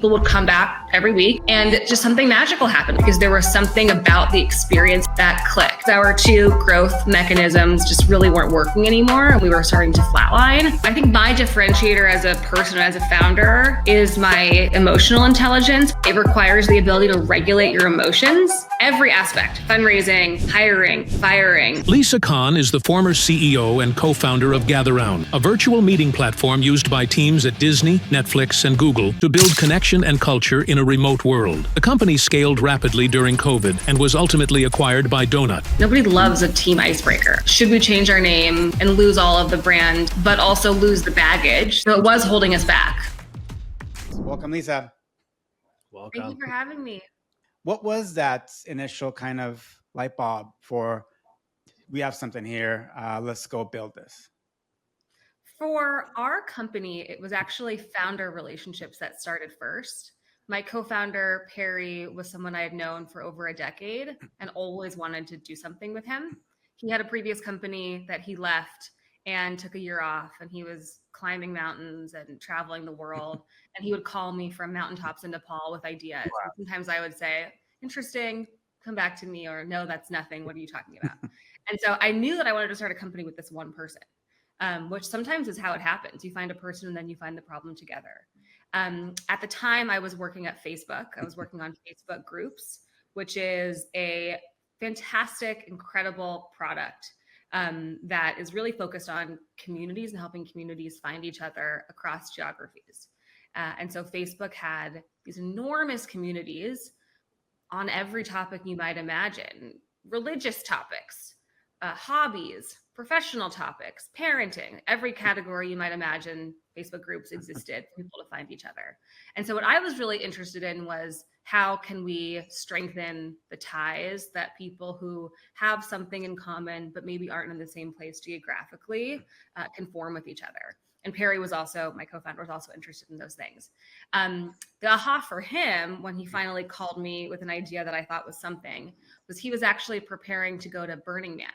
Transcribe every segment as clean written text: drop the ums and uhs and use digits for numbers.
People would come back every week and just something magical happened because there was something about the experience that clicked. Our two growth mechanisms just really weren't working anymore and we were starting to flatline. I think my differentiator as a person, as a founder, is my emotional intelligence. It requires the ability to regulate your emotions. Every aspect, fundraising, hiring, firing. Lisa Kahn is the former CEO and co-founder of GatherRound, a virtual meeting platform used by teams at Disney, Netflix, and Google to build connection and culture in a remote world. The company scaled rapidly during COVID and was ultimately acquired by Donut. Nobody loves a team icebreaker. Should we change our name and lose all of the brand, but also lose the baggage? So it was holding us back. Welcome, Lisa. Welcome. Thank you for having me. What was that initial kind of light bulb for, we have something here, let's go build this? For our company, it was actually founder relationships that started first. My co-founder, Perry, was someone I had known for over a decade and always wanted to do something with him. He had a previous company that he left and took a year off, and he was climbing mountains and traveling the world. And he would call me from mountaintops in Nepal with ideas. Wow. And sometimes I would say, interesting, come back to me, or no, that's nothing. What are you talking about? And so I knew that I wanted to start a company with this one person, which sometimes is how it happens. You find a person and then you find the problem together. At the time I was working at Facebook. I was working on Facebook groups, which is a fantastic, incredible product that is really focused on communities and helping communities find each other across geographies. And so Facebook had these enormous communities on every topic you might imagine: religious topics, hobbies, professional topics, parenting, every category you might imagine. Facebook groups existed for people to find each other. And so what I was really interested in was, how can we strengthen the ties that people who have something in common but maybe aren't in the same place geographically can form with each other. And Perry was also, my co-founder, was also interested in those things. The aha for him, when he finally called me with an idea that I thought was something, was he was actually preparing to go to Burning Man.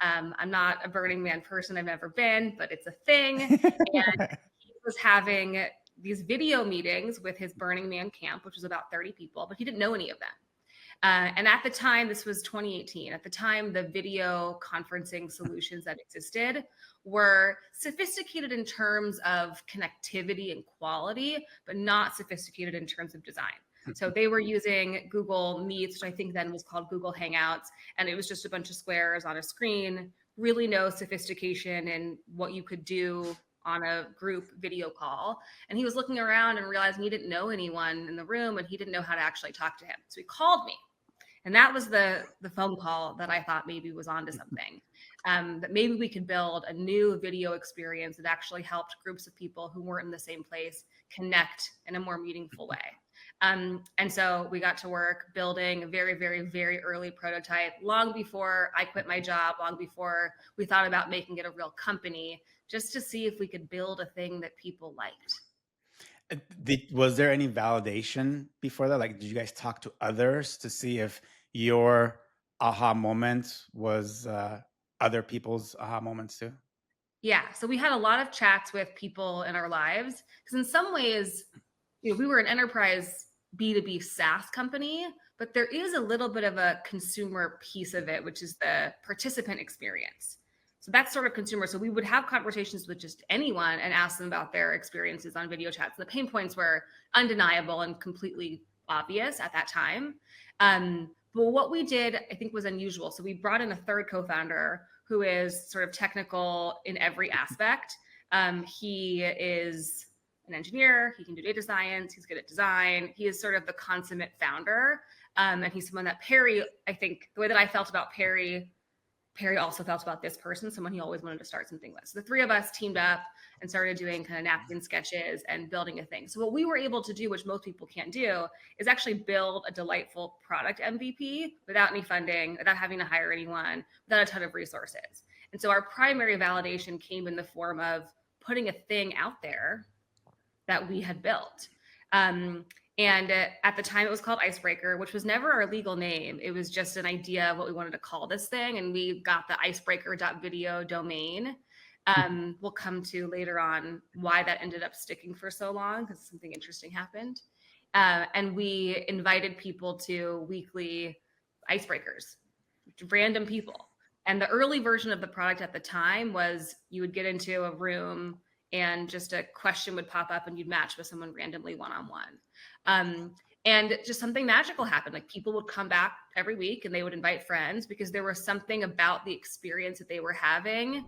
I'm not a Burning Man person, I've never been, but it's a thing. And he was having these video meetings with his Burning Man camp, which was about 30 people, but he didn't know any of them. And at the time, this was 2018, at the time, the video conferencing solutions that existed were sophisticated in terms of connectivity and quality, but not sophisticated in terms of design. So they were using Google Meets, which I think then was called Google Hangouts, and it was just a bunch of squares on a screen, really no sophistication in what you could do on a group video call. And he was looking around and realizing he didn't know anyone in the room and he didn't know how to actually talk to him. So he called me. And that was the phone call that I thought maybe was onto something, that maybe we could build a new video experience that actually helped groups of people who weren't in the same place connect in a more meaningful way. And so we got to work building a very, very, very early prototype, long before I quit my job, long before we thought about making it a real company, just to see if we could build a thing that people liked. Was there any validation before that? Like, did you guys talk to others to see if your aha moment was other people's aha moments too? Yeah. So we had a lot of chats with people in our lives, because in some ways, we were an enterprise B2B SaaS company, but there is a little bit of a consumer piece of it, which is the participant experience. So that's sort of consumer. So we would have conversations with just anyone and ask them about their experiences on video chats. The pain points were undeniable and completely obvious at that time. But what we did, I think, was unusual. So we brought in a third co-founder who is sort of technical in every aspect. He is an engineer, he can do data science, he's good at design, he is sort of the consummate founder. And he's someone that Perry, I think, the way that I felt about Perry also felt about this person, someone he always wanted to start something with. So the three of us teamed up and started doing kind of napkin sketches and building a thing. So what we were able to do, which most people can't do, is actually build a delightful product MVP without any funding, without having to hire anyone, without a ton of resources. And so our primary validation came in the form of putting a thing out there that we had built. And at the time it was called Icebreaker, which was never our legal name. It was just an idea of what we wanted to call this thing. And we got the icebreaker.video domain. We'll come to later on why that ended up sticking for so long, because something interesting happened. And we invited people to weekly icebreakers, random people. And the early version of the product at the time was you would get into a room and just a question would pop up and you'd match with someone randomly one-on-one. And just something magical happened. Like people would come back every week and they would invite friends because there was something about the experience that they were having.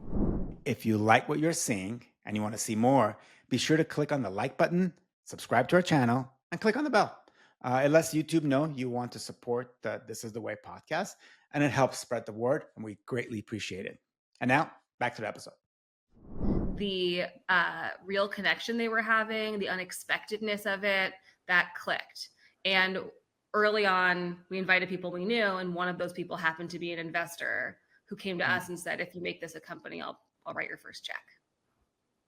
If you like what you're seeing and you want to see more, be sure to click on the like button, subscribe to our channel, and click on the bell. It lets YouTube know you want to support the This Is the Way podcast, and it helps spread the word, and we greatly appreciate it. And now, back to the episode. The real connection they were having, the unexpectedness of it, that clicked. And early on, we invited people we knew, and one of those people happened to be an investor who came to us and said, if you make this a company, I'll write your first check.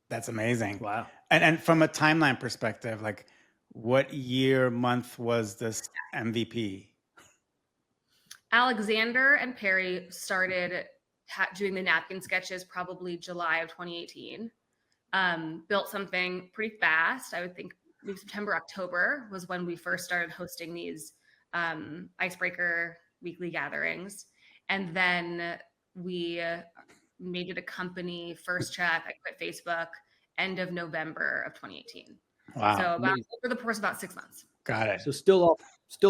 That's amazing. Wow. And from a timeline perspective, like what year, month was this MVP? Alexander and Perry started doing the napkin sketches probably July of 2018. Built something pretty fast. I would think maybe September, October was when we first started hosting these Icebreaker weekly gatherings. And then we made it a company, first check, I quit Facebook, end of November of 2018. Wow. So about over the course of about 6 months. Got it. So still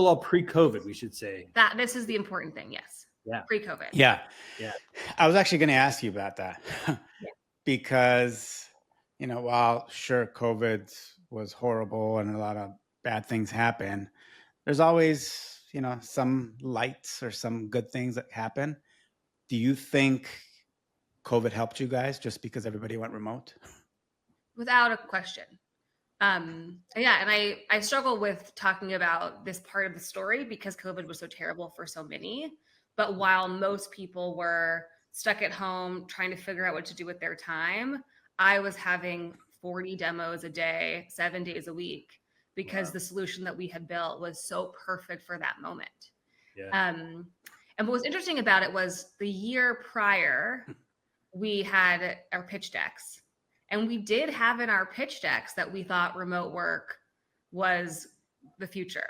all pre-COVID, we should say. That this is the important thing, yes. Yeah. Pre-COVID. Yeah. Yeah. I was actually going to ask you about that because, while sure, COVID was horrible and a lot of bad things happen, there's always, some lights or some good things that happen. Do you think COVID helped you guys just because everybody went remote? Without a question. Yeah, and I struggle with talking about this part of the story because COVID was so terrible for so many. But while most people were stuck at home trying to figure out what to do with their time, I was having 40 demos a day, 7 days a week, because the solution that we had built was so perfect for that moment. Yeah. And what was interesting about it was the year prior, we had our pitch decks. And we did have in our pitch decks that we thought remote work was the future.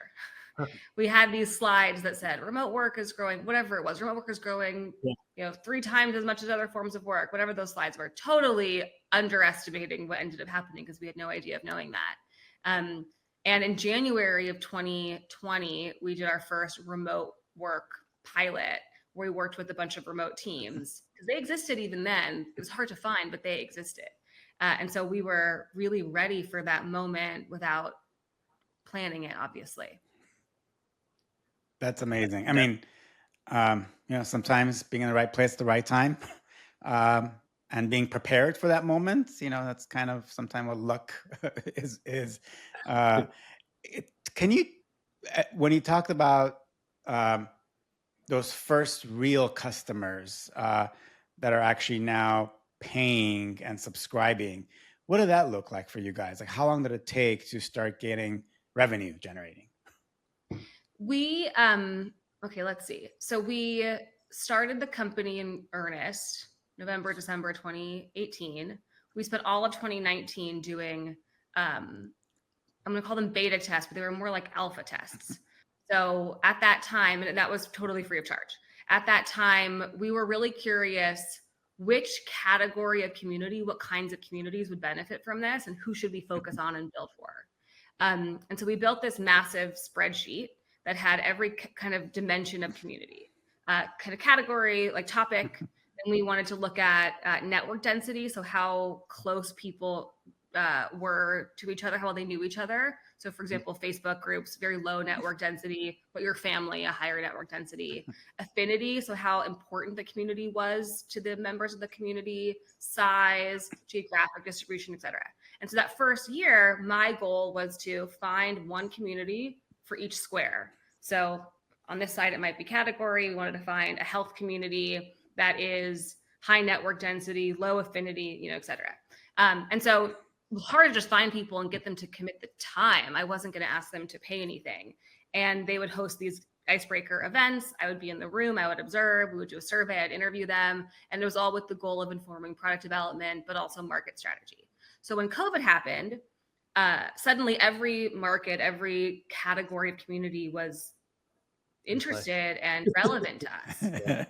We had these slides that said remote work is growing, whatever it was, remote work is growing, 3 times as much as other forms of work, whatever those slides were, totally underestimating what ended up happening because we had no idea of knowing that. And in January of 2020, we did our first remote work pilot where we worked with a bunch of remote teams because they existed even then. It was hard to find, but they existed. And so we were really ready for that moment without planning it, obviously. That's amazing. I mean, sometimes being in the right place at the right time and being prepared for that moment, that's kind of sometimes what luck is. Can you, when you talked about those first real customers that are actually now paying and subscribing, what did that look like for you guys? Like, how long did it take to start getting revenue generating? Okay, let's see. So we started the company in earnest, November, December 2018. We spent all of 2019 doing, I'm going to call them beta tests, but they were more like alpha tests. So at that time, and that was totally free of charge. At that time, we were really curious which category of community, what kinds of communities would benefit from this and who should we focus on and build for. And so we built this massive spreadsheet that had every kind of dimension of community, kind of category, like topic. And we wanted to look at network density. So how close people were to each other, how well they knew each other. So for example, Facebook groups, very low network density, but your family, a higher network density. Affinity, so how important the community was to the members of the community, size, geographic distribution, et cetera. And so that first year, my goal was to find one community for each square. So on this side, it might be category. We wanted to find a health community that is high network density, low affinity, et cetera. And so it was hard to just find people and get them to commit the time. I wasn't going to ask them to pay anything. And they would host these Icebreaker events. I would be in the room. I would observe. We would do a survey. I'd interview them. And it was all with the goal of informing product development, but also market strategy. So when COVID happened, suddenly every market, every category of community was interested and relevant to us.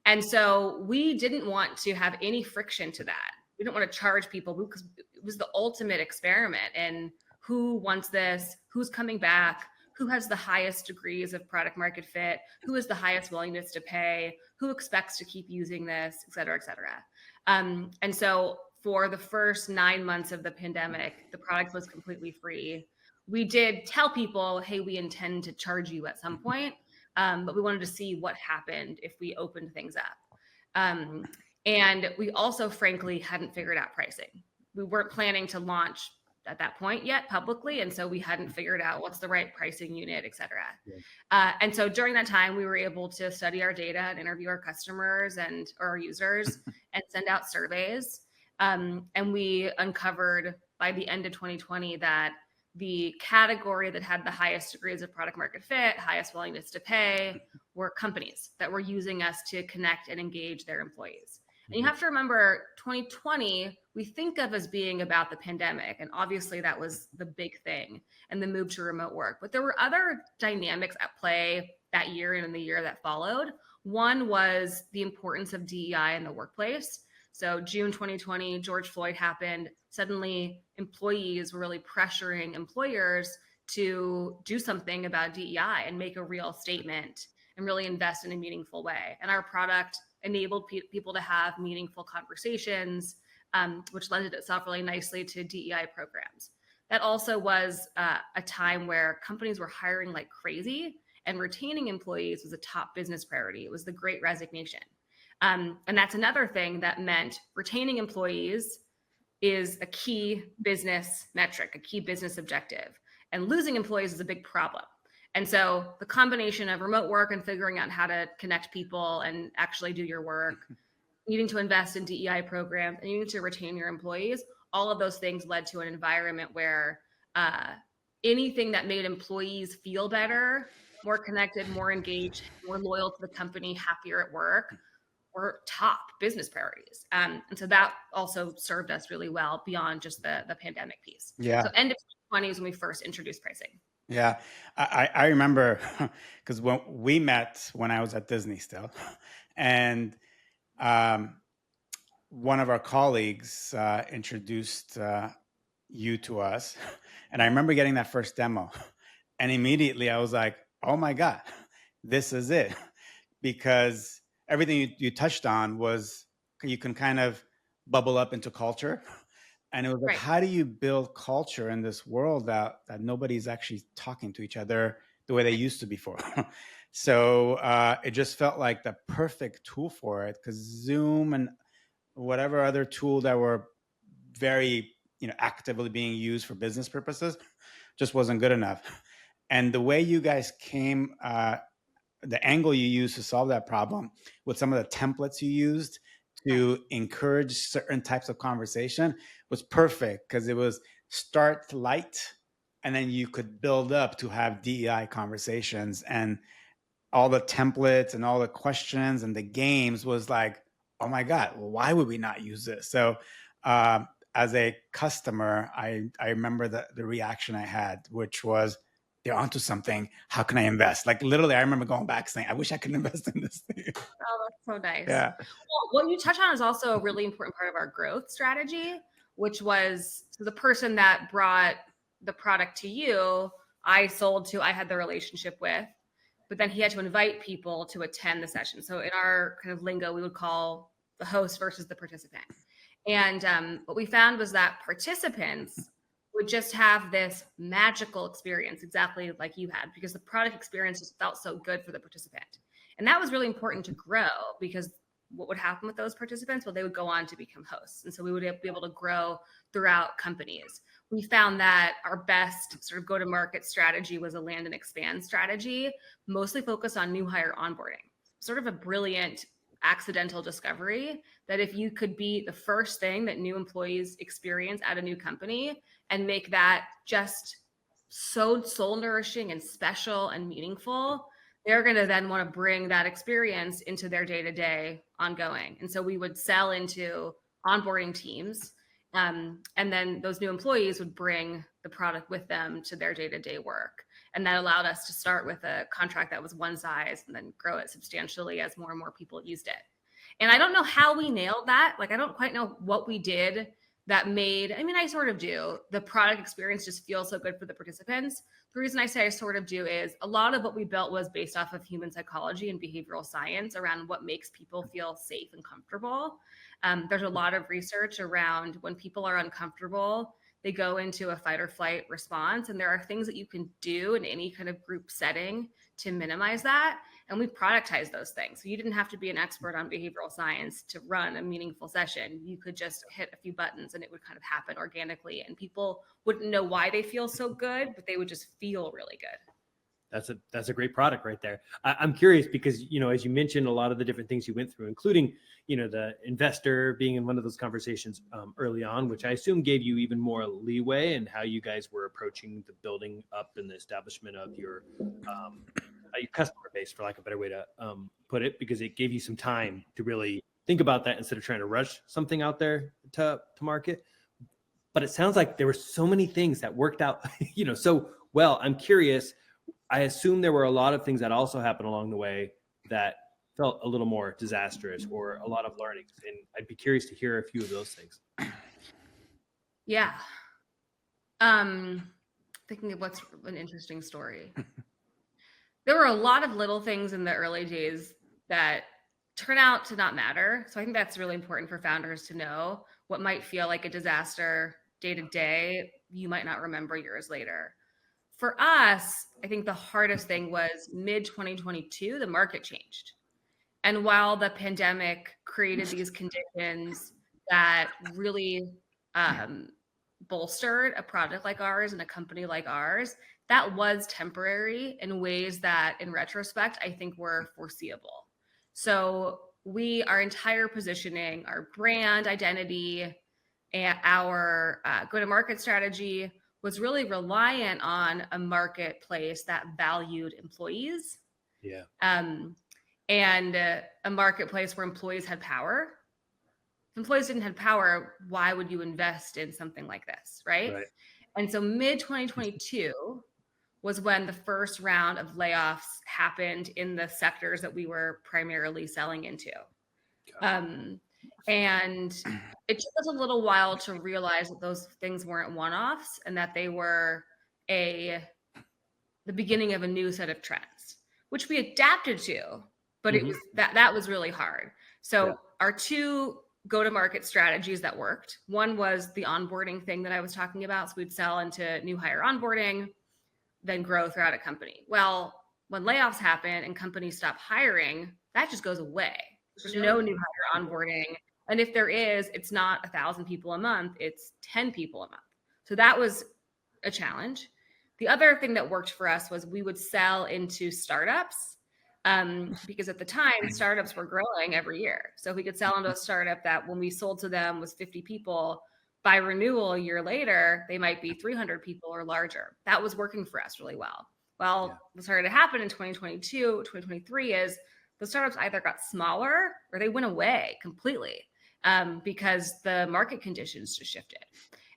And so we didn't want to have any friction to that. We didn't want to charge people because it was the ultimate experiment in who wants this, who's coming back, who has the highest degrees of product market fit, who has the highest willingness to pay, who expects to keep using this, et cetera, et cetera. And so for the first 9 months of the pandemic, the product was completely free. We did tell people, hey, we intend to charge you at some point, but we wanted to see what happened if we opened things up. And we also, frankly, hadn't figured out pricing. We weren't planning to launch at that point yet publicly. And so we hadn't figured out what's the right pricing unit, et cetera. And so during that time, we were able to study our data and interview our customers and our users and send out surveys. And we uncovered by the end of 2020 that the category that had the highest degrees of product market fit, highest willingness to pay, were companies that were using us to connect and engage their employees. And you have to remember 2020, we think of as being about the pandemic. And obviously that was the big thing and the move to remote work. But there were other dynamics at play that year and in the year that followed. One was the importance of DEI in the workplace. So June 2020, George Floyd happened. Suddenly employees were really pressuring employers to do something about DEI and make a real statement and really invest in a meaningful way. And our product enabled people to have meaningful conversations, which lended itself really nicely to DEI programs. That also was a time where companies were hiring like crazy, and retaining employees was a top business priority. It was the Great Resignation. And that's another thing that meant retaining employees is a key business metric, a key business objective. And losing employees is a big problem. And so the combination of remote work and figuring out how to connect people and actually do your work, needing to invest in DEI programs, and needing to retain your employees, all of those things led to an environment where anything that made employees feel better, more connected, more engaged, more loyal to the company, happier at work, were top business priorities. And so that also served us really well beyond just the pandemic piece. Yeah. So end of 2020 is when we first introduced pricing. Yeah, I remember because when we met when I was at Disney still, and one of our colleagues introduced you to us, and I remember getting that first demo, and immediately I was like, "Oh my God, this is it," because everything you touched on was you can kind of bubble up into culture. And it was like, Right. how do you build culture in this world that nobody's actually talking to each other the way they used to before? So it just felt like the perfect tool for it, because Zoom and whatever other tool that were very actively being used for business purposes just wasn't good enough. And the way you guys came, the angle you used to solve that problem with some of the templates you used to encourage certain types of conversation was perfect, because it was start light and then you could build up to have DEI conversations, and all the templates and all the questions and the games was like, oh my God, well, why would we not use this? So as a customer, I remember the reaction I had, which was, they're onto something. How can I invest? Like literally, I remember going back saying, I wish I could invest in this thing. Oh, that's so nice. Yeah. Well, what you touch on is also a really important part of our growth strategy, which was the person that brought the product to you, I sold to, I had the relationship with, but then he had to invite people to attend the session. So in our kind of lingo, we would call the host versus the participant. And what we found was that participants would just have this magical experience, exactly like you had, because the product experience just felt so good for the participant. And that was really important to grow, because what would happen with those participants? Well, they would go on to become hosts. And so we would be able to grow throughout companies. We found that our best sort of go-to-market strategy was a land and expand strategy, mostly focused on new hire onboarding. Sort of a brilliant accidental discovery that if you could be the first thing that new employees experience at a new company and make that just so soul nourishing and special and meaningful, they're going to then want to bring that experience into their day-to-day ongoing. And so we would sell into onboarding teams And then those new employees would bring the product with them to their day-to-day work. And that allowed us to start with a contract that was one size and then grow it substantially as more and more people used it. And I don't know how we nailed that. Like, I don't quite know what we did that made, I mean, I sort of do. The product experience just feels so good for the participants. The reason I say I sort of do is a lot of what we built was based off of human psychology and behavioral science around what makes people feel safe and comfortable. There's a lot of research around when people are uncomfortable, they go into a fight or flight response. And there are things that you can do in any kind of group setting to minimize that. And we productize those things. So you didn't have to be an expert on behavioral science to run a meaningful session. You could just hit a few buttons and it would kind of happen organically. And people wouldn't know why they feel so good, but they would just feel really good. That's a great product right there. I'm curious because, as you mentioned, a lot of the different things you went through, including, the investor being in one of those conversations early on, which I assume gave you even more leeway in how you guys were approaching the building up and the establishment of your customer base, for lack of a better way to put it, because it gave you some time to really think about that instead of trying to rush something out there to market. But it sounds like there were so many things that worked out, so well. I'm curious. I assume there were a lot of things that also happened along the way that felt a little more disastrous or a lot of learnings. And I'd be curious to hear a few of those things. Yeah. Thinking of what's an interesting story. There were a lot of little things in the early days that turn out to not matter. So I think that's really important for founders to know. What might feel like a disaster day to day, you might not remember years later. For us, I think the hardest thing was mid-2022, the market changed. And while the pandemic created these conditions that really bolstered a product like ours and a company like ours, that was temporary in ways that, in retrospect, I think were foreseeable. So our entire positioning, our brand identity, and our go-to-market strategy was really reliant on a marketplace that valued employees. Yeah. And a marketplace where employees had power. If employees didn't have power, why would you invest in something like this, right? And so mid-2022 was when the first round of layoffs happened in the sectors that we were primarily selling into. And it took us a little while to realize that those things weren't one-offs and that they were the beginning of a new set of trends, which we adapted to, but it was that was really hard. So our two go-to-market strategies that worked, one was the onboarding thing that I was talking about. So we'd sell into new hire onboarding, then grow throughout a company. Well, when layoffs happen and companies stop hiring, that just goes away. There's no new hire onboarding. And if there is, it's not 1,000 people a month, it's 10 people a month. So that was a challenge. The other thing that worked for us was we would sell into startups because at the time, startups were growing every year. So if we could sell into a startup that when we sold to them was 50 people, by renewal a year later, they might be 300 people or larger. That was working for us really well. Well, what started to happen in 2022, 2023 is the startups either got smaller or they went away completely because the market conditions just shifted.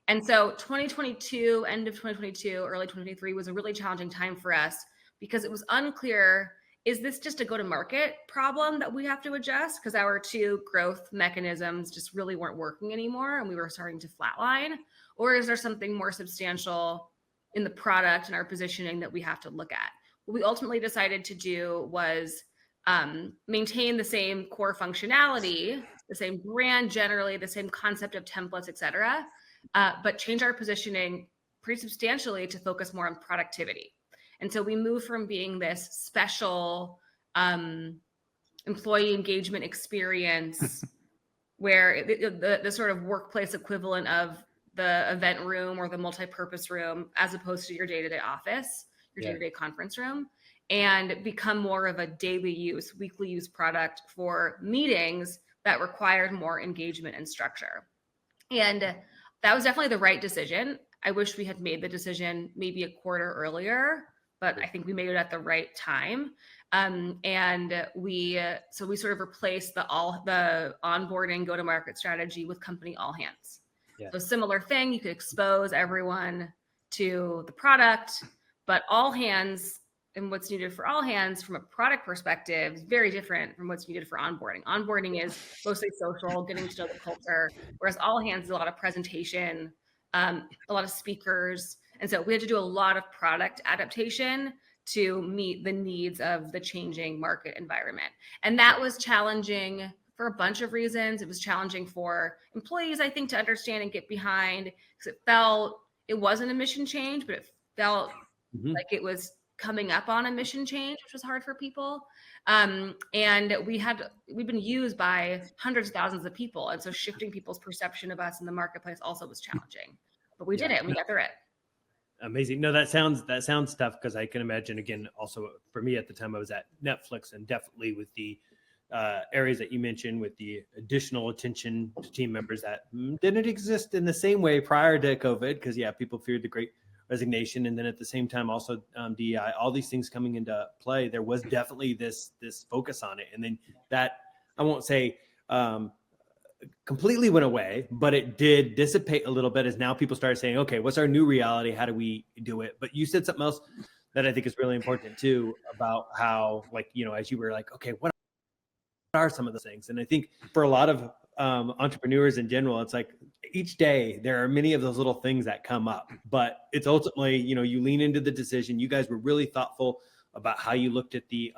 And so 2022, end of 2022, early 2023 was a really challenging time for us because it was unclear, is this just a go-to-market problem that we have to adjust? Because our two growth mechanisms just really weren't working anymore and we were starting to flatline. Or is there something more substantial in the product and our positioning that we have to look at? What we ultimately decided to do was maintain the same core functionality, the same brand generally, the same concept of templates, et cetera, but change our positioning pretty substantially to focus more on productivity. And so we moved from being this special employee engagement experience where the sort of workplace equivalent of the event room or the multi-purpose room, as opposed to your day-to-day office, your day-to-day conference room, and become more of a daily use, weekly use product for meetings that required more engagement and structure. And that was definitely the right decision. I wish we had made the decision maybe a quarter earlier, but I think we made it at the right time. And we sort of replaced the onboarding go-to-market strategy with company all hands. Yeah. So similar thing, you could expose everyone to the product, but all hands and what's needed for all hands from a product perspective is very different from what's needed for onboarding. Onboarding is mostly social, getting to know the culture, whereas all hands is a lot of presentation, a lot of speakers. And so we had to do a lot of product adaptation to meet the needs of the changing market environment. And that was challenging for a bunch of reasons. It was challenging for employees, I think, to understand and get behind, because it wasn't a mission change, but it felt like it was coming up on a mission change, which was hard for people. And we've been used by hundreds of thousands of people. And so shifting people's perception of us in the marketplace also was challenging, but we did it and we got through it. Amazing. No, that sounds tough, because I can imagine, again, also for me at the time I was at Netflix, and definitely with the areas that you mentioned, with the additional attention to team members that didn't exist in the same way prior to COVID, because people feared the great resignation. And then at the same time, also DEI, all these things coming into play, there was definitely this focus on it. And then that, I won't say completely went away, but it did dissipate a little bit as now people started saying, okay, what's our new reality? How do we do it? But you said something else that I think is really important too, about how, like, as you were like, okay, what are some of the things? And I think for a lot of entrepreneurs in general, it's like each day there are many of those little things that come up, but it's ultimately, you lean into the decision. You guys were really thoughtful about how you looked at the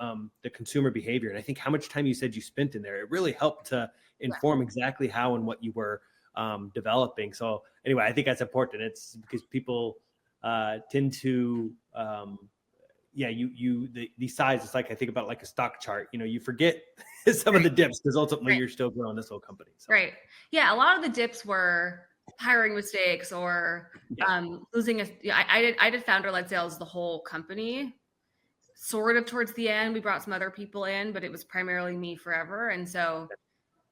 consumer behavior. And I think how much time you said you spent in there, it really helped to inform exactly how and what you were developing. So anyway, I think that's important. It's because people tend to, the size, it's like, I think about like a stock chart, you forget some of the dips, because ultimately you're still growing this whole company. So. Right. Yeah. A lot of the dips were hiring mistakes or losing I did founder-led sales the whole company. Sort of towards the end, we brought some other people in, but it was primarily me forever. And so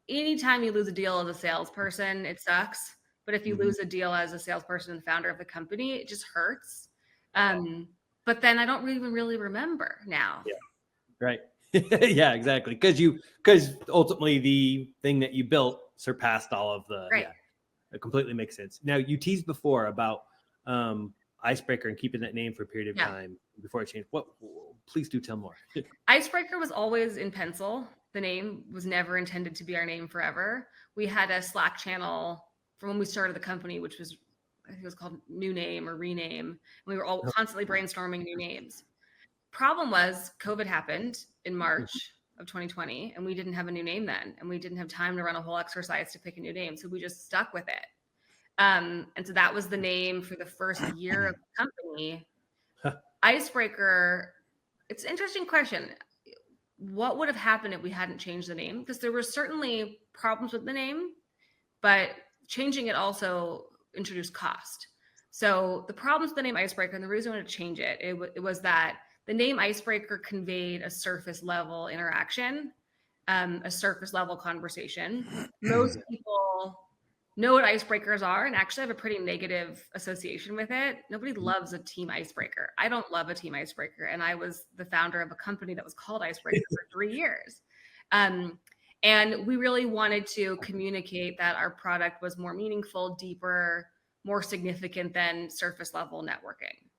anytime you lose a deal as a salesperson, it sucks. But if you lose a deal as a salesperson and founder of the company, it just hurts. But then I don't even really remember now. Yeah. Right. Yeah, exactly. Because ultimately the thing that you built surpassed all of the, it completely makes sense. Now, you teased before about Icebreaker and keeping that name for a period of time before it changed. Please do tell more. Icebreaker was always in pencil. The name was never intended to be our name forever. We had a Slack channel from when we started the company, which was, I think it was called New Name or Rename. We were all constantly brainstorming new names. Problem was COVID happened in March of 2020, and we didn't have a new name then, and we didn't have time to run a whole exercise to pick a new name. So we just stuck with it. And so that was the name for the first year of the company. Icebreaker, it's an interesting question. What would have happened if we hadn't changed the name? Because there were certainly problems with the name, but changing it also introduced cost. So the problems with the name Icebreaker, and the reason I wanted to change it, it was that the name Icebreaker conveyed a surface level interaction, a surface level conversation. Most people know what icebreakers are and actually have a pretty negative association with it. Nobody loves a team icebreaker. I don't love a team icebreaker. And I was the founder of a company that was called Icebreaker for 3 years. And we really wanted to communicate that our product was more meaningful, deeper, more significant than surface level networking.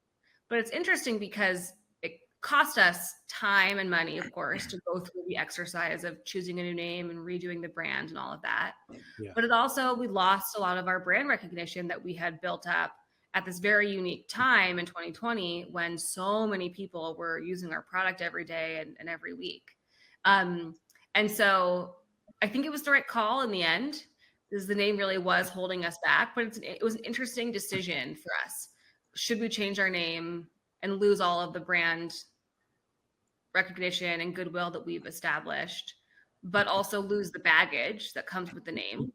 But it's interesting because it cost us time and money, of course, to go through the exercise of choosing a new name and redoing the brand and all of that. Yeah. But it also, we lost a lot of our brand recognition that we had built up at this very unique time in 2020 when so many people were using our product every day and every week. And so I think it was the right call in the end, because the name really was holding us back, but it was an interesting decision for us. Should we change our name and lose all of the brand recognition and goodwill that we've established, but also lose the baggage that comes with the name,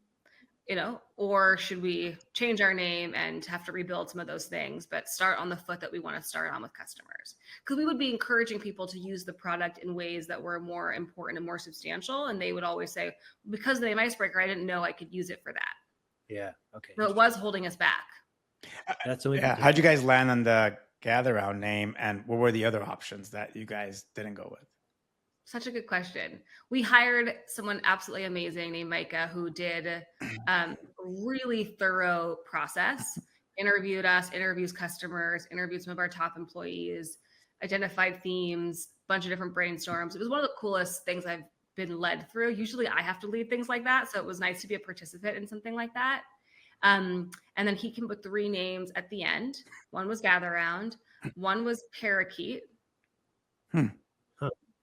or should we change our name and have to rebuild some of those things, but start on the foot that we want to start on with customers? Because we would be encouraging people to use the product in ways that were more important and more substantial. And they would always say, because of the name Icebreaker, I didn't know I could use it for that. Yeah. Okay. So it was holding us back. That's so how'd you guys land on the Gather Round name, and what were the other options that you guys didn't go with? Such a good question. We hired someone absolutely amazing named Micah, who did really thorough process. Interviewed us, interviews customers, interviewed some of our top employees, identified themes, bunch of different brainstorms. It was one of the coolest things I've been led through. Usually I have to lead things like that. So it was nice to be a participant in something like that. And then he came up with 3 names at the end. One was Gather Round, one was Parakeet,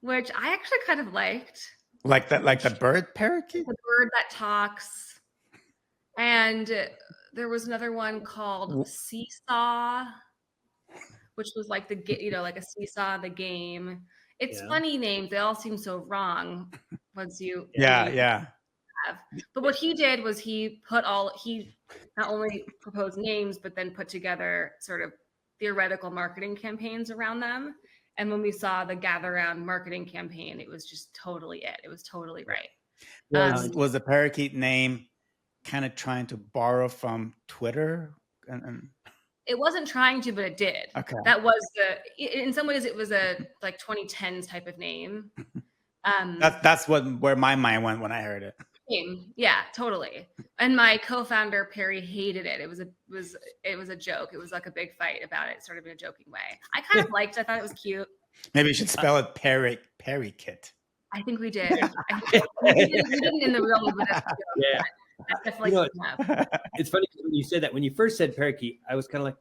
which I actually kind of liked. Like that, like the bird parakeet? The bird that talks. And there was another one called Seesaw, which was like like a seesaw, the game. It's funny names. They all seem so wrong once you Yeah. have. But what he did was he not only proposed names, but then put together sort of theoretical marketing campaigns around them. And when we saw the Gather Round marketing campaign, it was just totally it. It was totally right. Was the parakeet name kind of trying to borrow from Twitter? And it wasn't trying to, but it did. Okay. That was in some ways it was a like 2010s type of name. That's where my mind went when I heard it. Yeah, totally. And my co-founder Perry hated it. It was a joke. It was like a big fight about it, sort of in a joking way. I kind of liked it. I thought it was cute. Maybe you should spell it Perry-Kit. I think we did. We didn't in the real one, but that's definitely it's funny when you said that. When you first said parakeet, I was kind of like,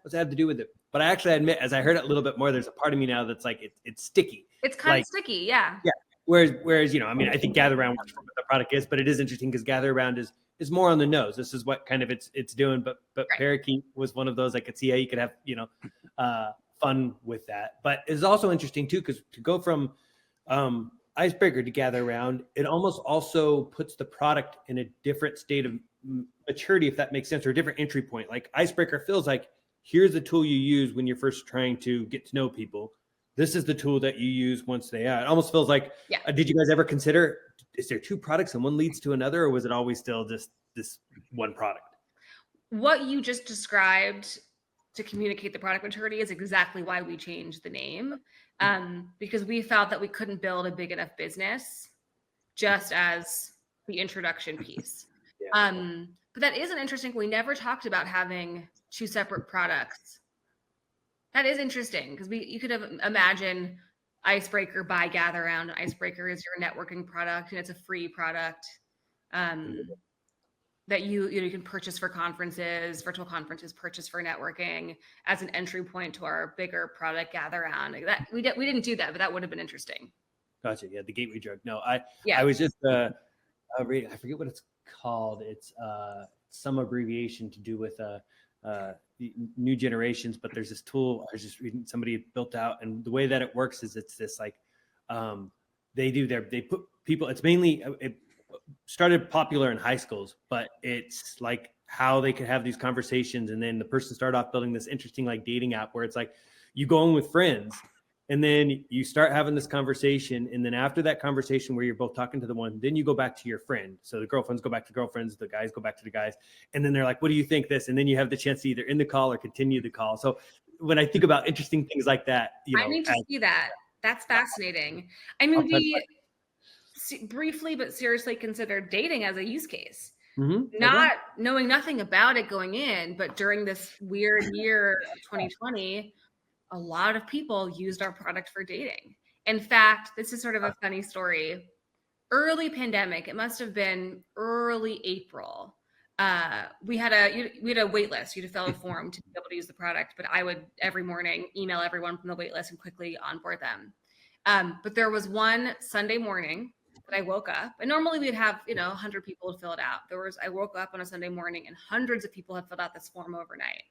what's that have to do with it? But I actually admit, as I heard it a little bit more, there's a part of me now that's like, it's sticky. It's kind of sticky, yeah. Yeah. Whereas, I think Gather Round works for what the product is, but it is interesting because Gather Round is more on the nose. This is what kind of it's doing. But right. Parakeet was one of those I could see how you could have, fun with that. But it's also interesting too, because to go from Icebreaker to Gather Round, it almost also puts the product in a different state of maturity, if that makes sense, or a different entry point. Like Icebreaker feels like, here's the tool you use when you're first trying to get to know people. This is the tool that you use once they are. It almost feels like, did you guys ever consider, is there 2 products and one leads to another, or was it always still just this one product? What you just described to communicate the product maturity is exactly why we changed the name. Because we felt that we couldn't build a big enough business just as the introduction piece. But that is an interesting, we never talked about having 2 separate products. That is interesting because you could have imagined Icebreaker by Gather Round. Icebreaker is your networking product and it's a free product that you can purchase for conferences, virtual conferences, purchase for networking as an entry point to our bigger product Gather Round. Like that we didn't do that, but that would have been interesting. Gotcha. Yeah, the gateway drug. No, I was just I forget what it's called. It's some abbreviation to do with new generations, but there's this tool I was just reading somebody built out, and the way that it works is it's this like they put people, it's mainly it started popular in high schools, but it's like how they could have these conversations, and then the person started off building this interesting like dating app where it's like you go in with friends and then you start having this conversation, and then after that conversation where you're both talking to the one, then you go back to your friend. So the girlfriends go back to girlfriends, the guys go back to the guys, and then they're like, what do you think this? And then you have the chance to either end the call or continue the call. So when I think about interesting things like that, I need to see that. That's fascinating. I mean, we briefly but seriously considered dating as a use case. Not knowing nothing about it going in, but during this weird year of 2020, a lot of people used our product for dating. In fact, this is sort of a funny story. Early pandemic, it must have been early April. We had a wait list. You had to fill a form to be able to use the product, but I would every morning email everyone from the wait list and quickly onboard them. But there was one Sunday morning that I woke up, and normally we'd have 100 people to fill it out. I woke up on a Sunday morning and hundreds of people had filled out this form overnight.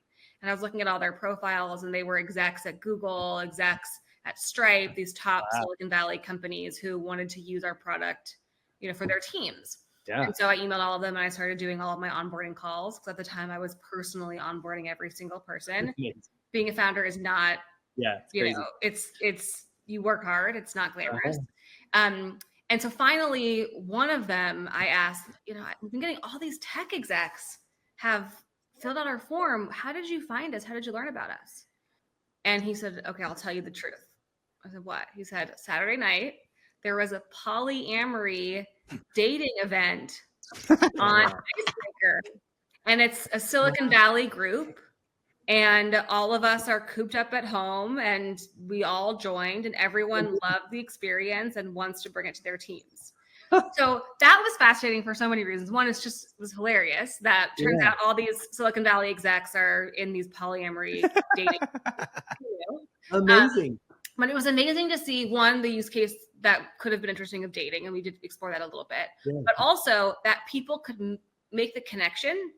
And I was looking at all their profiles, and they were execs at Google, execs at Stripe, these top Silicon Valley companies who wanted to use our product, for their teams. Yeah. And so I emailed all of them, and I started doing all of my onboarding calls, because at the time I was personally onboarding every single person. Being a founder is not, it's you work hard. It's not glamorous. And so finally, one of them, I asked, I've been getting all these tech execs have filled out our form. How did you find us? How did you learn about us? And he said, okay, I'll tell you the truth. I said, what? He said, Saturday night, there was a polyamory dating event on Icebreaker. And it's a Silicon Valley group. And all of us are cooped up at home, and we all joined, and everyone loved the experience and wants to bring it to their teams. So that was fascinating for so many reasons. One, it was hilarious that turns out all these Silicon Valley execs are in these polyamory dating. Amazing. But it was amazing to see, one, the use case that could have been interesting of dating, and we did explore that a little bit, but also that people could make the connection.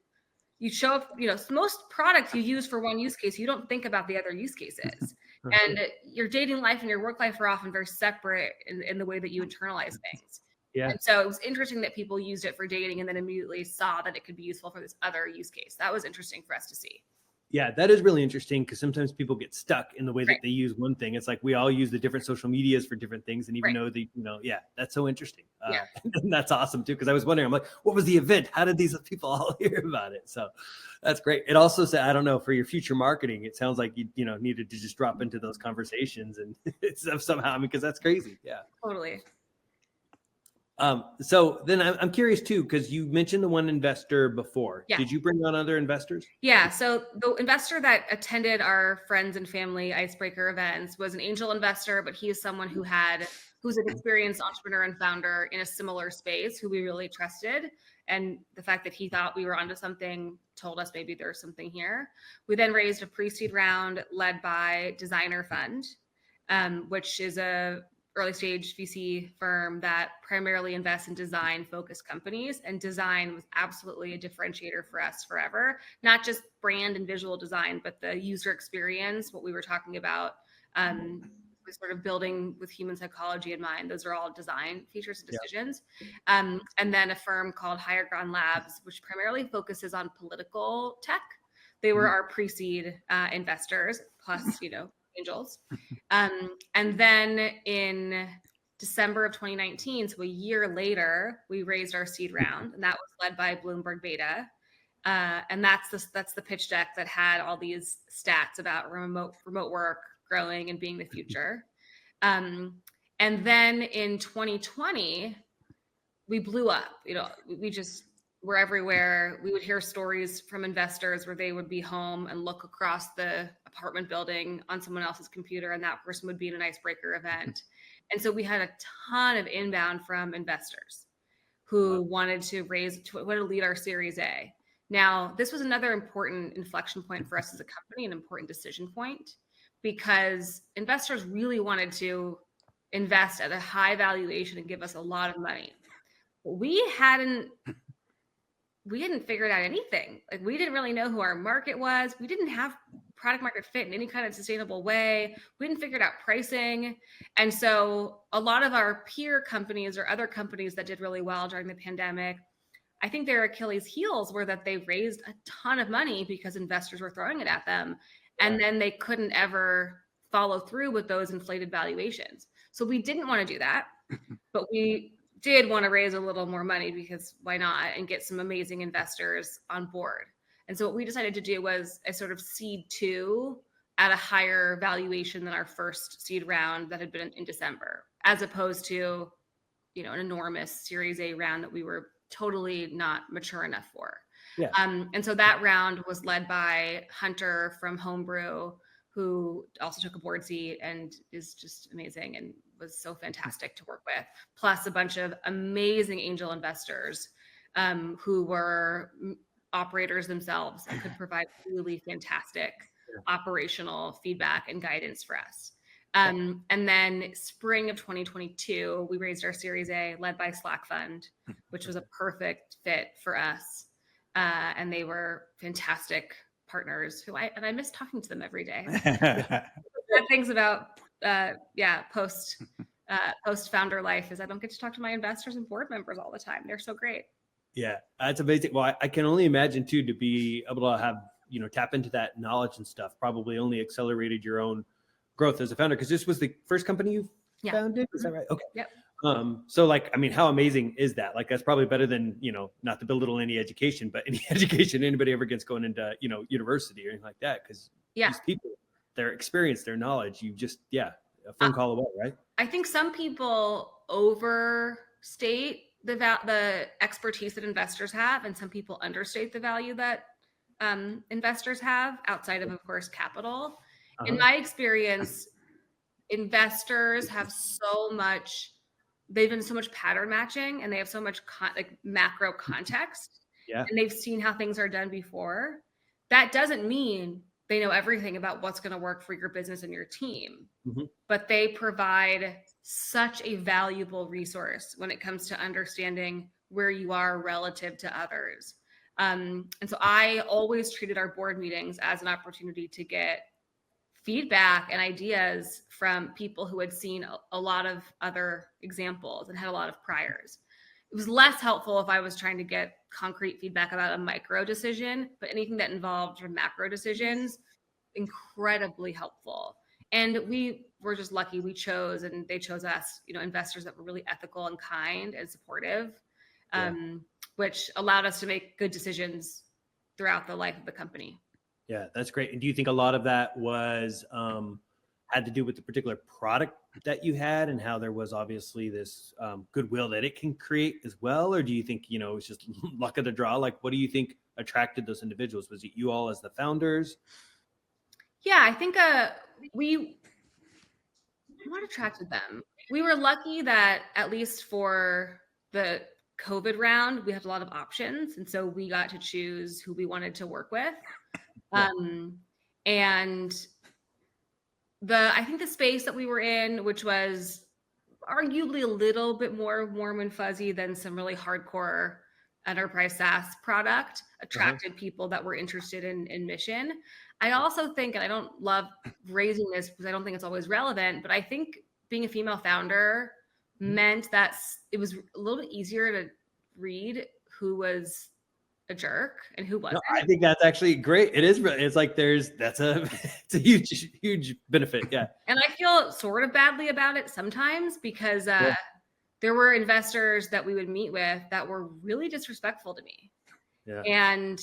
You show up, most products you use for one use case, you don't think about the other use cases. And your dating life and your work life are often very separate in the way that you internalize things. Yeah. And so it was interesting that people used it for dating and then immediately saw that it could be useful for this other use case. That was interesting for us to see. Yeah, that is really interesting, because sometimes people get stuck in the way that they use one thing. It's like we all use the different social medias for different things. And even though that's so interesting. And that's awesome too. Because I was wondering, I'm like, what was the event? How did these people all hear about it? So that's great. It also said, I don't know, for your future marketing, it sounds like you needed to just drop into those conversations and somehow, because that's crazy. Yeah, totally. So then I'm curious too, because you mentioned the one investor before. Yeah. Did you bring on other investors? Yeah. So the investor that attended our friends and family Icebreaker events was an angel investor, but he is someone who's an experienced entrepreneur and founder in a similar space who we really trusted. And the fact that he thought we were onto something told us maybe there's something here. We then raised a pre-seed round led by Designer Fund, which is a early stage VC firm that primarily invests in design focused companies, and design was absolutely a differentiator for us forever. Not just brand and visual design, but the user experience, what we were talking about, was sort of building with human psychology in mind. Those are all design features and decisions. And then a firm called Higher Ground Labs, which primarily focuses on political tech. They were our pre-seed investors, plus, angels. And then in December of 2019, so a year later, we raised our seed round, and that was led by Bloomberg Beta. And that's the pitch deck that had all these stats about remote work growing and being the future. And then in 2020, we blew up. We just were everywhere. We would hear stories from investors where they would be home and look across the apartment building on someone else's computer, and that person would be in an Icebreaker event. And so we had a ton of inbound from investors who wanted to lead our Series A. Now, this was another important inflection point for us as a company, an important decision point, because investors really wanted to invest at a high valuation and give us a lot of money. But we hadn't figured out anything. Like, we didn't really know who our market was. We didn't have product market fit in any kind of sustainable way. We didn't figure out pricing. And so a lot of our peer companies or other companies that did really well during the pandemic, I think their Achilles heels were that they raised a ton of money because investors were throwing it at them. And then they couldn't ever follow through with those inflated valuations. So we didn't want to do that, but we did want to raise a little more money, because why not, and get some amazing investors on board. And so what we decided to do was a sort of seed 2 at a higher valuation than our first seed round that had been in December, as opposed to, an enormous Series A round that we were totally not mature enough for. Yeah. And so that round was led by Hunter from Homebrew, who also took a board seat and is just amazing and was so fantastic to work with, plus a bunch of amazing angel investors who were operators themselves and could provide really fantastic operational feedback and guidance for us. And then spring of 2022, we raised our Series A led by Slack Fund, which was a perfect fit for us. And they were fantastic partners I miss talking to them every day. Things about post founder life is I don't get to talk to my investors and board members all the time. They're so great. Yeah, that's amazing. Well, I can only imagine too, to be able to have, tap into that knowledge and stuff probably only accelerated your own growth as a founder, because this was the first company you founded. Is that right? Okay. Yep. So how amazing is that? Like, that's probably better than, not to belittle any education, but any education anybody ever gets going into, university or anything like that. Cause these people, their experience, their knowledge, you just, a phone call away, right? I think some people overstate the expertise that investors have, and some people understate the value that investors have outside of course, capital. In my experience, investors have they've done so much pattern matching, and they have so much like macro context, and they've seen how things are done before. That doesn't mean they know everything about what's going to work for your business and your team, but they provide such a valuable resource when it comes to understanding where you are relative to others. And so I always treated our board meetings as an opportunity to get feedback and ideas from people who had seen a lot of other examples and had a lot of priors. It was less helpful if I was trying to get concrete feedback about a micro decision, but anything that involved macro decisions, incredibly helpful. And we were just lucky we chose, and they chose us, investors that were really ethical and kind and supportive, which allowed us to make good decisions throughout the life of the company. Yeah, that's great. And do you think a lot of that was had to do with the particular product that you had, and how there was obviously this goodwill that it can create as well? Or do you think, it's just luck of the draw? Like, what do you think attracted those individuals? Was it you all as the founders? Yeah, I think what attracted them? We were lucky that at least for the COVID round, we had a lot of options. And so we got to choose who we wanted to work with. And I think the space that we were in, which was arguably a little bit more warm and fuzzy than some really hardcore enterprise SaaS product, attracted people that were interested in mission. I also think, and I don't love raising this because I don't think it's always relevant, but I think being a female founder meant that it was a little bit easier to read who was a jerk and who wasn't. No, I think that's actually great. It is. It's like it's a huge benefit. Yeah. And I feel sort of badly about it sometimes because there were investors that we would meet with that were really disrespectful to me. Yeah. And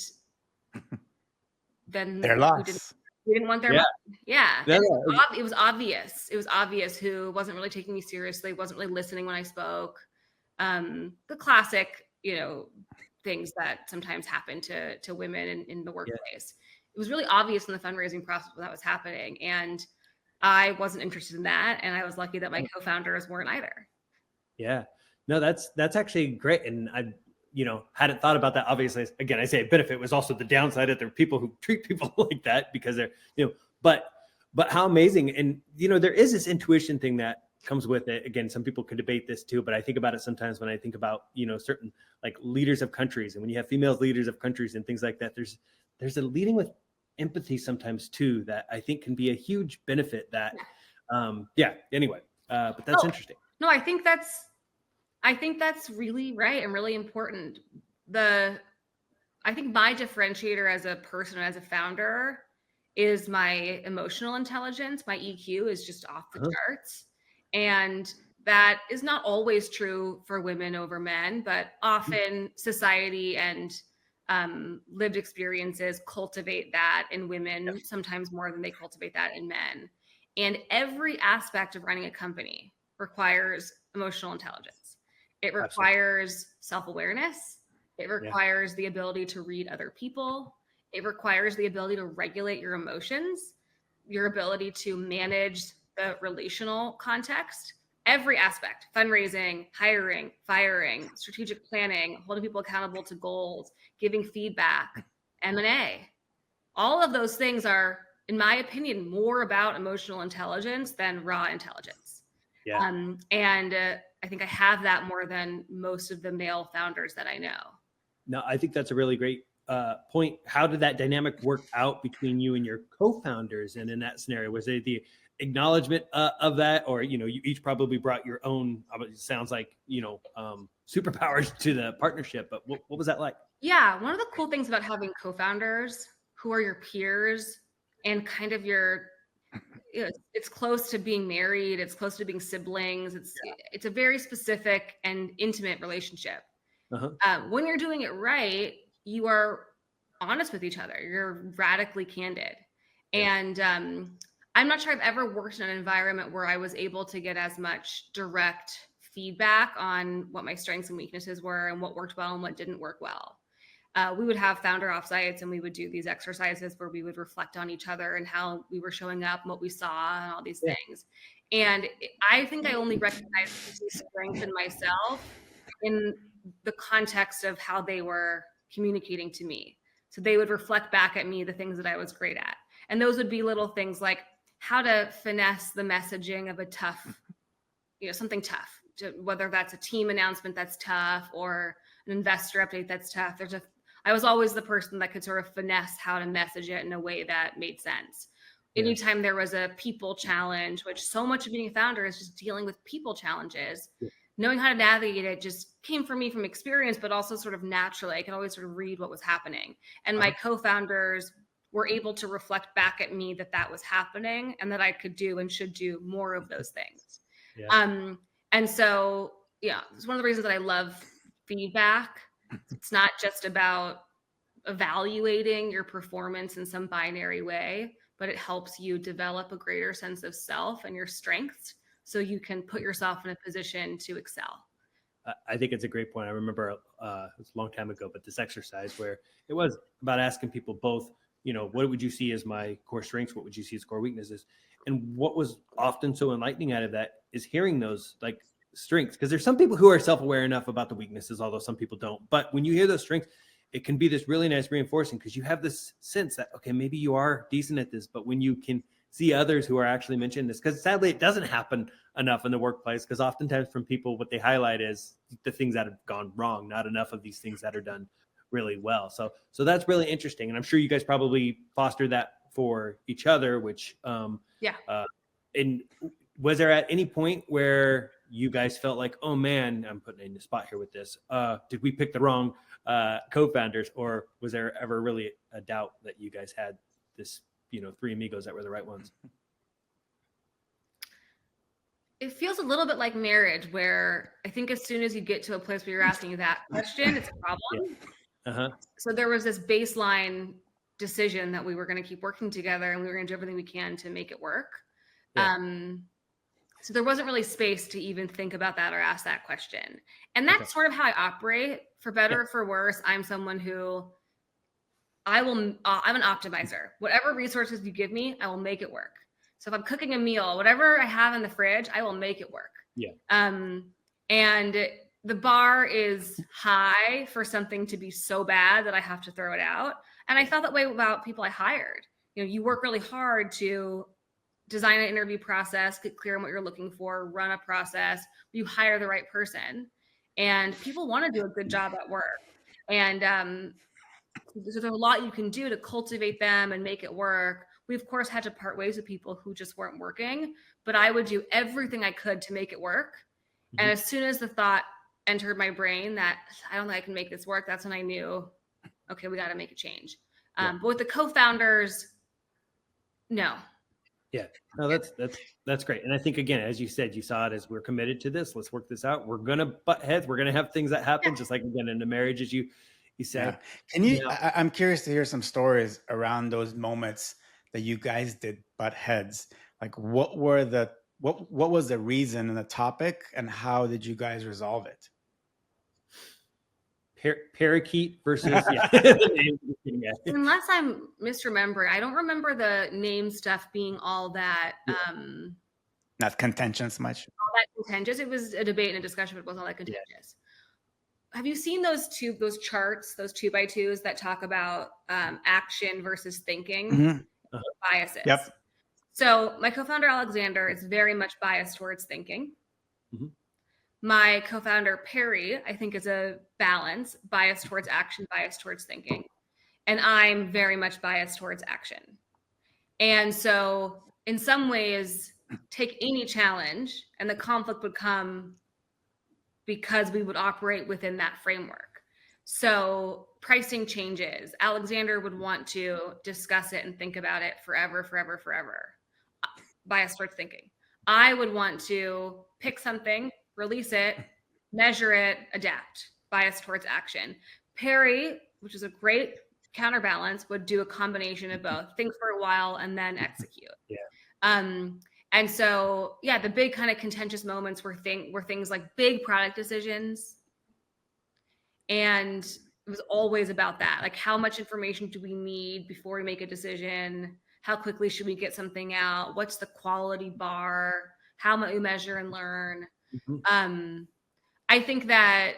then their loss. We didn't want their money. Yeah. It was obvious. It was obvious who wasn't really taking me seriously, wasn't really listening when I spoke. The classic, things that sometimes happen to women in the workplace. Yeah. It was really obvious in the fundraising process when that was happening. And I wasn't interested in that. And I was lucky that my co-founders weren't either. Yeah, no, that's actually great. And I, hadn't thought about that. Obviously, again, I say a benefit was also the downside that there are people who treat people like that because they're, but how amazing. And, there is this intuition thing that comes with it. Again, some people could debate this too, but I think about it sometimes when I think about, certain like leaders of countries, and when you have female leaders of countries and things like that, there's a leading with empathy sometimes too, that I think can be a huge benefit that, anyway, but that's interesting. No, I think that's really right and really important. I think my differentiator as a person, as a founder, is my emotional intelligence. My EQ is just off the charts. And that is not always true for women over men, but often society and lived experiences cultivate that in women, sometimes more than they cultivate that in men. And every aspect of running a company requires emotional intelligence. It requires self-awareness. It requires the ability to read other people. It requires the ability to regulate your emotions, your ability to manage the relational context, every aspect: fundraising, hiring, firing, strategic planning, holding people accountable to goals, giving feedback, M&A. All of those things are, in my opinion, more about emotional intelligence than raw intelligence. Yeah. And I think I have that more than most of the male founders that I know. No, I think that's a really great point. How did that dynamic work out between you and your co-founders? And in that scenario, was it the acknowledgement of that, or you each probably brought your own? It sounds like superpowers to the partnership. But what was that like? Yeah, one of the cool things about having co-founders who are your peers and kind of your, it's close to being married, it's close to being siblings. It's a very specific and intimate relationship. When you're doing it right, you are honest with each other. You're radically candid. And I'm not sure I've ever worked in an environment where I was able to get as much direct feedback on what my strengths and weaknesses were and what worked well and what didn't work well. We would have founder offsites and we would do these exercises where we would reflect on each other and how we were showing up and what we saw and all these things. And I think I only recognized the strength in myself in the context of how they were communicating to me. So they would reflect back at me the things that I was great at. And those would be little things like how to finesse the messaging of a tough, something tough, whether that's a team announcement that's tough or an investor update that's tough. I was always the person that could sort of finesse how to message it in a way that made sense. Yeah. Anytime there was a people challenge, which so much of being a founder is just dealing with people challenges, knowing how to navigate it just came from me from experience, but also sort of naturally. I could always sort of read what was happening. And my co-founders were able to reflect back at me that was happening and that I could do and should do more of those things. Yeah. And so, it's one of the reasons that I love feedback. It's not just about evaluating your performance in some binary way, but it helps you develop a greater sense of self and your strengths so you can put yourself in a position to excel. I think it's a great point. I remember it was a long time ago, but this exercise where it was about asking people both, what would you see as my core strengths? What would you see as core weaknesses? And what was often so enlightening out of that is hearing those like strengths, because there's some people who are self-aware enough about the weaknesses, although some people don't. But when you hear those strengths, it can be this really nice reinforcing because you have this sense that, okay, maybe you are decent at this, but when you can see others who are actually mentioning this, because sadly it doesn't happen enough in the workplace, because oftentimes from people, what they highlight is the things that have gone wrong, not enough of these things that are done really well. So that's really interesting. And I'm sure you guys probably foster that for each other, which, and was there at any point where you guys felt like, oh man, I'm putting in the spot here with this. Did we pick the wrong co-founders, or was there ever really a doubt that you guys had this, three amigos that were the right ones? It feels a little bit like marriage, where I think as soon as you get to a place where you're asking that question, it's a problem. Yeah. So there was this baseline decision that we were going to keep working together and we were going to do everything we can to make it work. Yeah. So there wasn't really space to even think about that or ask that question. And that's sort of how I operate, for better or for worse. I'm someone who I'm an optimizer. Whatever resources you give me, I will make it work. So if I'm cooking a meal, whatever I have in the fridge, I will make it work. Yeah. And the bar is high for something to be so bad that I have to throw it out. And I felt that way about people I hired. You work really hard to design an interview process, get clear on what you're looking for, run a process, you hire the right person, and people want to do a good job at work. And there's a lot you can do to cultivate them and make it work. We, of course, had to part ways with people who just weren't working, but I would do everything I could to make it work. Mm-hmm. And as soon as the thought entered my brain that I don't think I can make this work, that's when I knew, okay, we got to make a change. But with the co-founders, no. Yeah, no, that's great. And I think, again, as you said, you saw it as we're committed to this. Let's work this out. We're going to butt heads. We're going to have things that happen, just like, again, in the marriage, as you said. Yeah. Can you, I'm curious to hear some stories around those moments that you guys did butt heads. Like what was the reason and the topic, and how did you guys resolve it? Parakeet versus Unless I'm misremembering, I don't remember the name stuff being all that not contentious much. All that contentious. It was a debate and a discussion, but it wasn't all that contentious. Yeah. Have you seen those charts, those 2x2s that talk about action versus thinking biases? Yep. So my co-founder Alexander is very much biased towards thinking. Mm-hmm. My co-founder, Perry, I think is a balance, biased towards action, biased towards thinking. And I'm very much biased towards action. And so in some ways, take any challenge and the conflict would come because we would operate within that framework. So pricing changes. Alexander would want to discuss it and think about it forever. Biased towards thinking. I would want to pick something, release it, measure it, adapt, bias towards action. Perry, which is a great counterbalance, would do a combination of both, think for a while and then execute. Yeah. And so, yeah, the big kind of contentious moments were things like big product decisions. And it was always about that. Like, how much information do we need before we make a decision? How quickly should we get something out? What's the quality bar? How might we measure and learn? Mhm. I think that,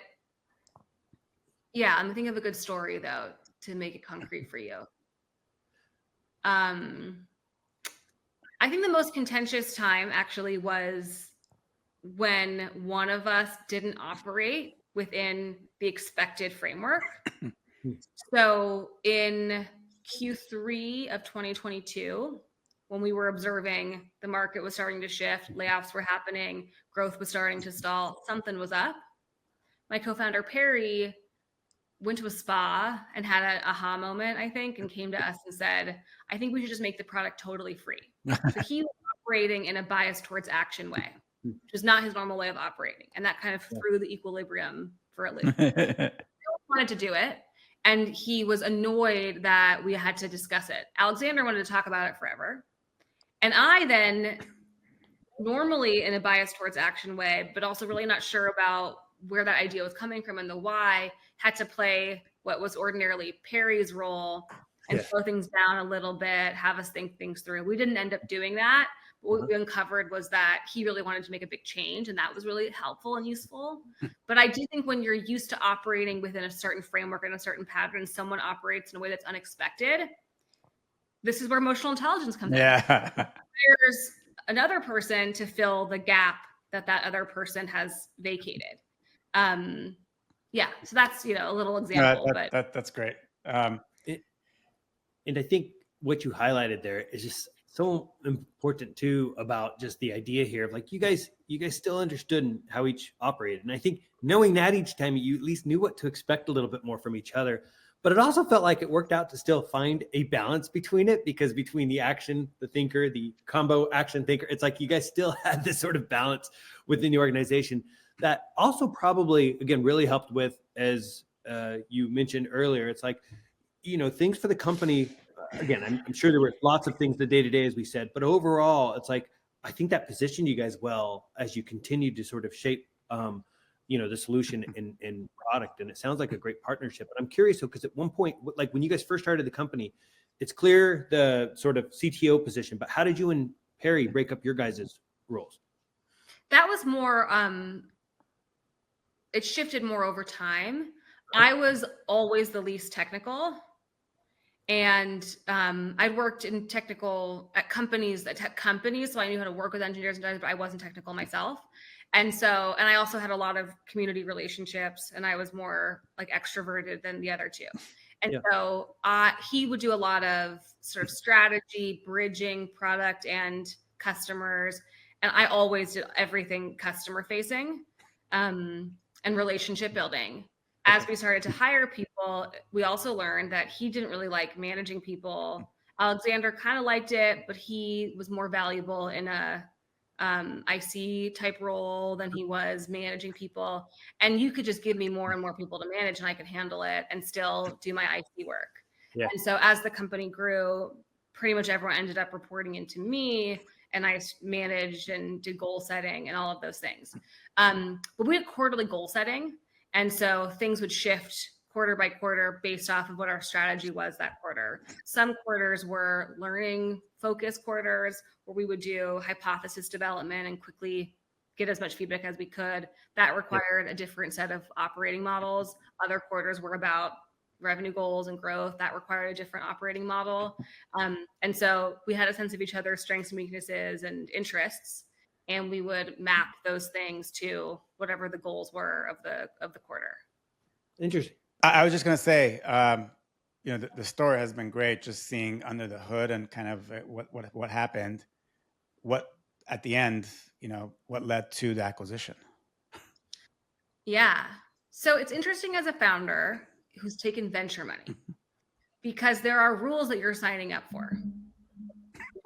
yeah, I'm thinking of a good story though to make it concrete for you. I think the most contentious time actually was when one of us didn't operate within the expected framework. So in Q3 of 2022, when we were observing the market was starting to shift, layoffs were happening, growth was starting to stall, something was up. My co-founder Perry went to a spa and had an aha moment, I think, and came to us and said, I think we should just make the product totally free. So he was operating in a bias towards action way, which is not his normal way of operating. And that kind of threw the equilibrium for a loop. He wanted to do it. And he was annoyed that we had to discuss it. Alexander wanted to talk about it forever. And I then, normally in a bias towards action way, but also really not sure about where that idea was coming from and the why, had to play what was ordinarily Perry's role and slow things down a little bit, have us think things through. We didn't end up doing that. But what we uncovered was that he really wanted to make a big change, and that was really helpful and useful. But I do think when you're used to operating within a certain framework and a certain pattern, someone operates in a way that's unexpected. This is where emotional intelligence comes in. There's another person to fill the gap that other person has vacated. Yeah, so that's, a little example. That's great. And I think what you highlighted there is just so important too, about just the idea here of like, you guys still understood how each operated. And I think knowing that each time, you at least knew what to expect a little bit more from each other. But it also felt like it worked out to still find a balance between it, because between the action, the thinker, the combo action thinker, it's like you guys still had this sort of balance within the organization that also probably, again, really helped with, as you mentioned earlier, it's like, things for the company. Again, I'm sure there were lots of things the day-to-day, as we said, but overall, it's like, I think that positioned you guys well as you continued to sort of shape, the solution and product. And it sounds like a great partnership. And I'm curious, because at one point, like when you guys first started the company, it's clear the sort of CTO position, but how did you and Perry break up your guys' roles? That was more, it shifted more over time. I was always the least technical. And I'd worked in technical at tech companies, so I knew how to work with engineers and designers, but I wasn't technical myself. And I also had a lot of community relationships, and I was more like extroverted than the other two. And so he would do a lot of sort of strategy, bridging product and customers. And I always did everything customer facing and relationship building. As we started to hire people, we also learned that he didn't really like managing people. Alexander kind of liked it, but he was more valuable in a IC type role than he was managing people. And you could just give me more and more people to manage, and I could handle it and still do my IC work. Yeah. And so as the company grew, pretty much everyone ended up reporting into me, and I managed and did goal setting and all of those things. But we had quarterly goal setting. And so things would shift quarter by quarter based off of what our strategy was that quarter. Some quarters were learning focus quarters where we would do hypothesis development and quickly get as much feedback as we could. That required a different set of operating models. Other quarters were about revenue goals and growth. That required a different operating model. And so we had a sense of each other's strengths and weaknesses and interests, and we would map those things to whatever the goals were of the quarter. Interesting. I was just going to say, the story has been great, just seeing under the hood and kind of what happened, what at the end, what led to the acquisition. Yeah. So it's interesting as a founder who's taken venture money, because there are rules that you're signing up for.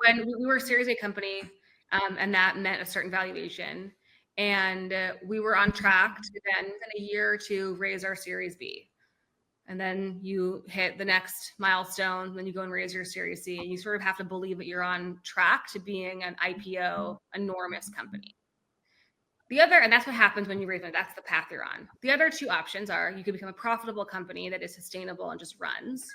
When we were a Series A company, and that meant a certain valuation, and we were on track to then within a year to raise our Series B. and then you hit the next milestone, then you go and raise your Series C, and you sort of have to believe that you're on track to being an IPO enormous company. The other, and that's what happens when you raise money, that's the path you're on. The other two options are you could become a profitable company that is sustainable and just runs.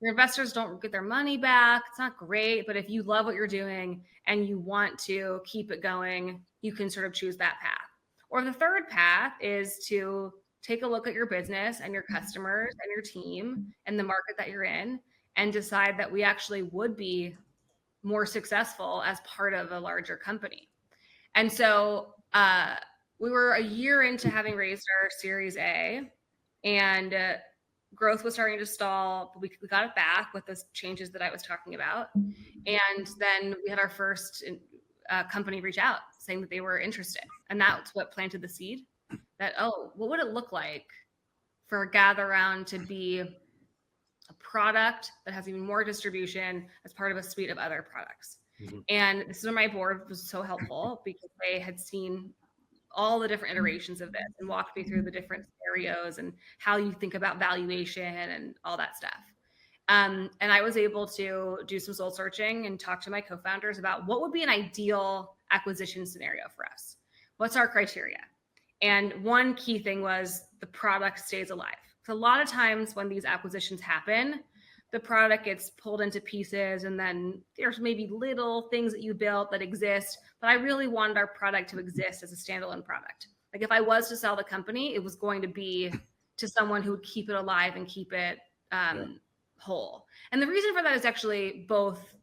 Your investors don't get their money back. It's not great, but if you love what you're doing and you want to keep it going, you can sort of choose that path. Or the third path is to take a look at your business and your customers and your team and the market that you're in and decide that we actually would be more successful as part of a larger company. And so we were a year into having raised our Series A, and growth was starting to stall, but we got it back with the changes that I was talking about. And then we had our first company reach out saying that they were interested. And that's what planted the seed that, oh, what would it look like for Gather Round to be a product that has even more distribution as part of a suite of other products? Mm-hmm. And this is where my board was so helpful because they had seen all the different iterations of this and walked me through the different scenarios and how you think about valuation and all that stuff. And I was able to do some soul searching and talk to my co-founders about what would be an ideal acquisition scenario for us. What's our criteria? And one key thing was the product stays alive. So a lot of times when these acquisitions happen, the product gets pulled into pieces and then there's maybe little things that you built that exist, but I really wanted our product to exist as a standalone product. Like if I was to sell the company, it was going to be to someone who would keep it alive and keep it whole. And the reason for that is actually both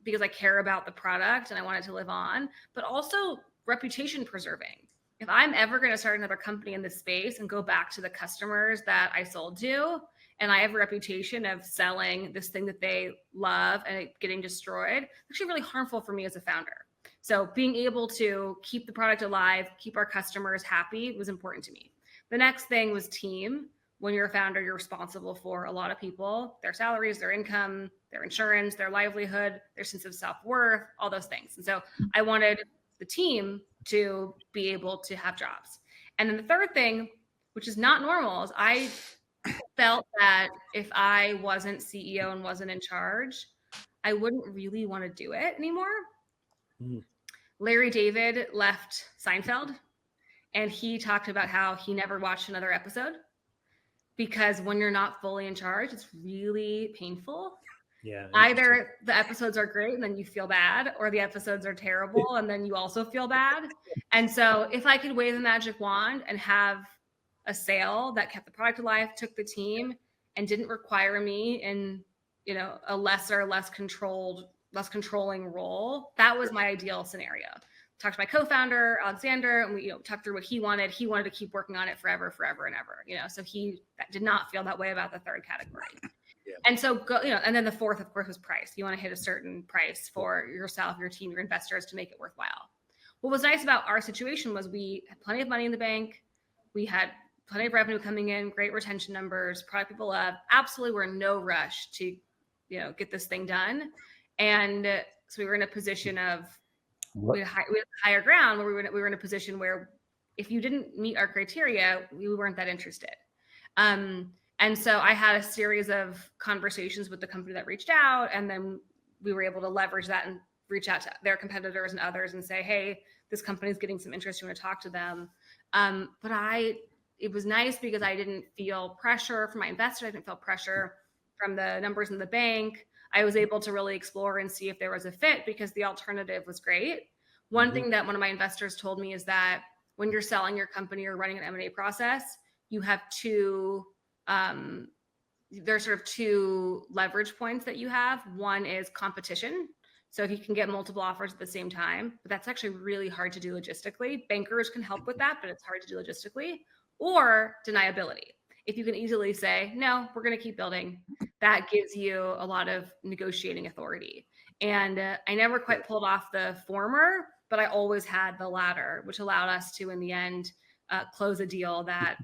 because I care about the product and I want it to live on, but also reputation preserving. If I'm ever going to start another company in this space and go back to the customers that I sold to, and I have a reputation of selling this thing that they love and it getting destroyed, it's actually really harmful for me as a founder. So being able to keep the product alive, keep our customers happy was important to me. The next thing was team. When you're a founder, you're responsible for a lot of people, their salaries, their income, their insurance, their livelihood, their sense of self-worth, all those things. And so I wanted the team to be able to have jobs. And then the third thing, which is not normal, is I felt that if I wasn't CEO and wasn't in charge, I wouldn't really want to do it anymore. Mm. Larry David left Seinfeld, and he talked about how he never watched another episode because when you're not fully in charge, it's really painful. Yeah. Either the episodes are great and then you feel bad, or the episodes are terrible and then you also feel bad. And so if I could wave a magic wand and have a sale that kept the product alive, took the team, and didn't require me in, a less controlling role, that was my ideal scenario. Talked to my co-founder, Alexander, and we talked through what he wanted. He wanted to keep working on it forever and ever, so he did not feel that way about the third category. Yeah. And so and then the fourth, of course, was price. You want to hit a certain price for yourself, your team, your investors to make it worthwhile. What was nice about our situation was we had plenty of money in the bank. We had plenty of revenue coming in, great retention numbers, product people love. Absolutely, we're in no rush to, get this thing done. And so we were in a position of we had higher ground where we were in a position where if you didn't meet our criteria, we weren't that interested. And so I had a series of conversations with the company that reached out, and then we were able to leverage that and reach out to their competitors and others and say, hey, this company is getting some interest. You want to talk to them. But it was nice because I didn't feel pressure from my investor. I didn't feel pressure from the numbers in the bank. I was able to really explore and see if there was a fit because the alternative was great. One thing that one of my investors told me is that when you're selling your company or running an M&A process, you have there's sort of two leverage points that you have. One is competition. So if you can get multiple offers at the same time, but that's actually really hard to do logistically. Bankers can help with that, but it's hard to do logistically. Or deniability. If you can easily say, no, we're going to keep building, that gives you a lot of negotiating authority. And I never quite pulled off the former, but I always had the latter, which allowed us to, in the end, close a deal that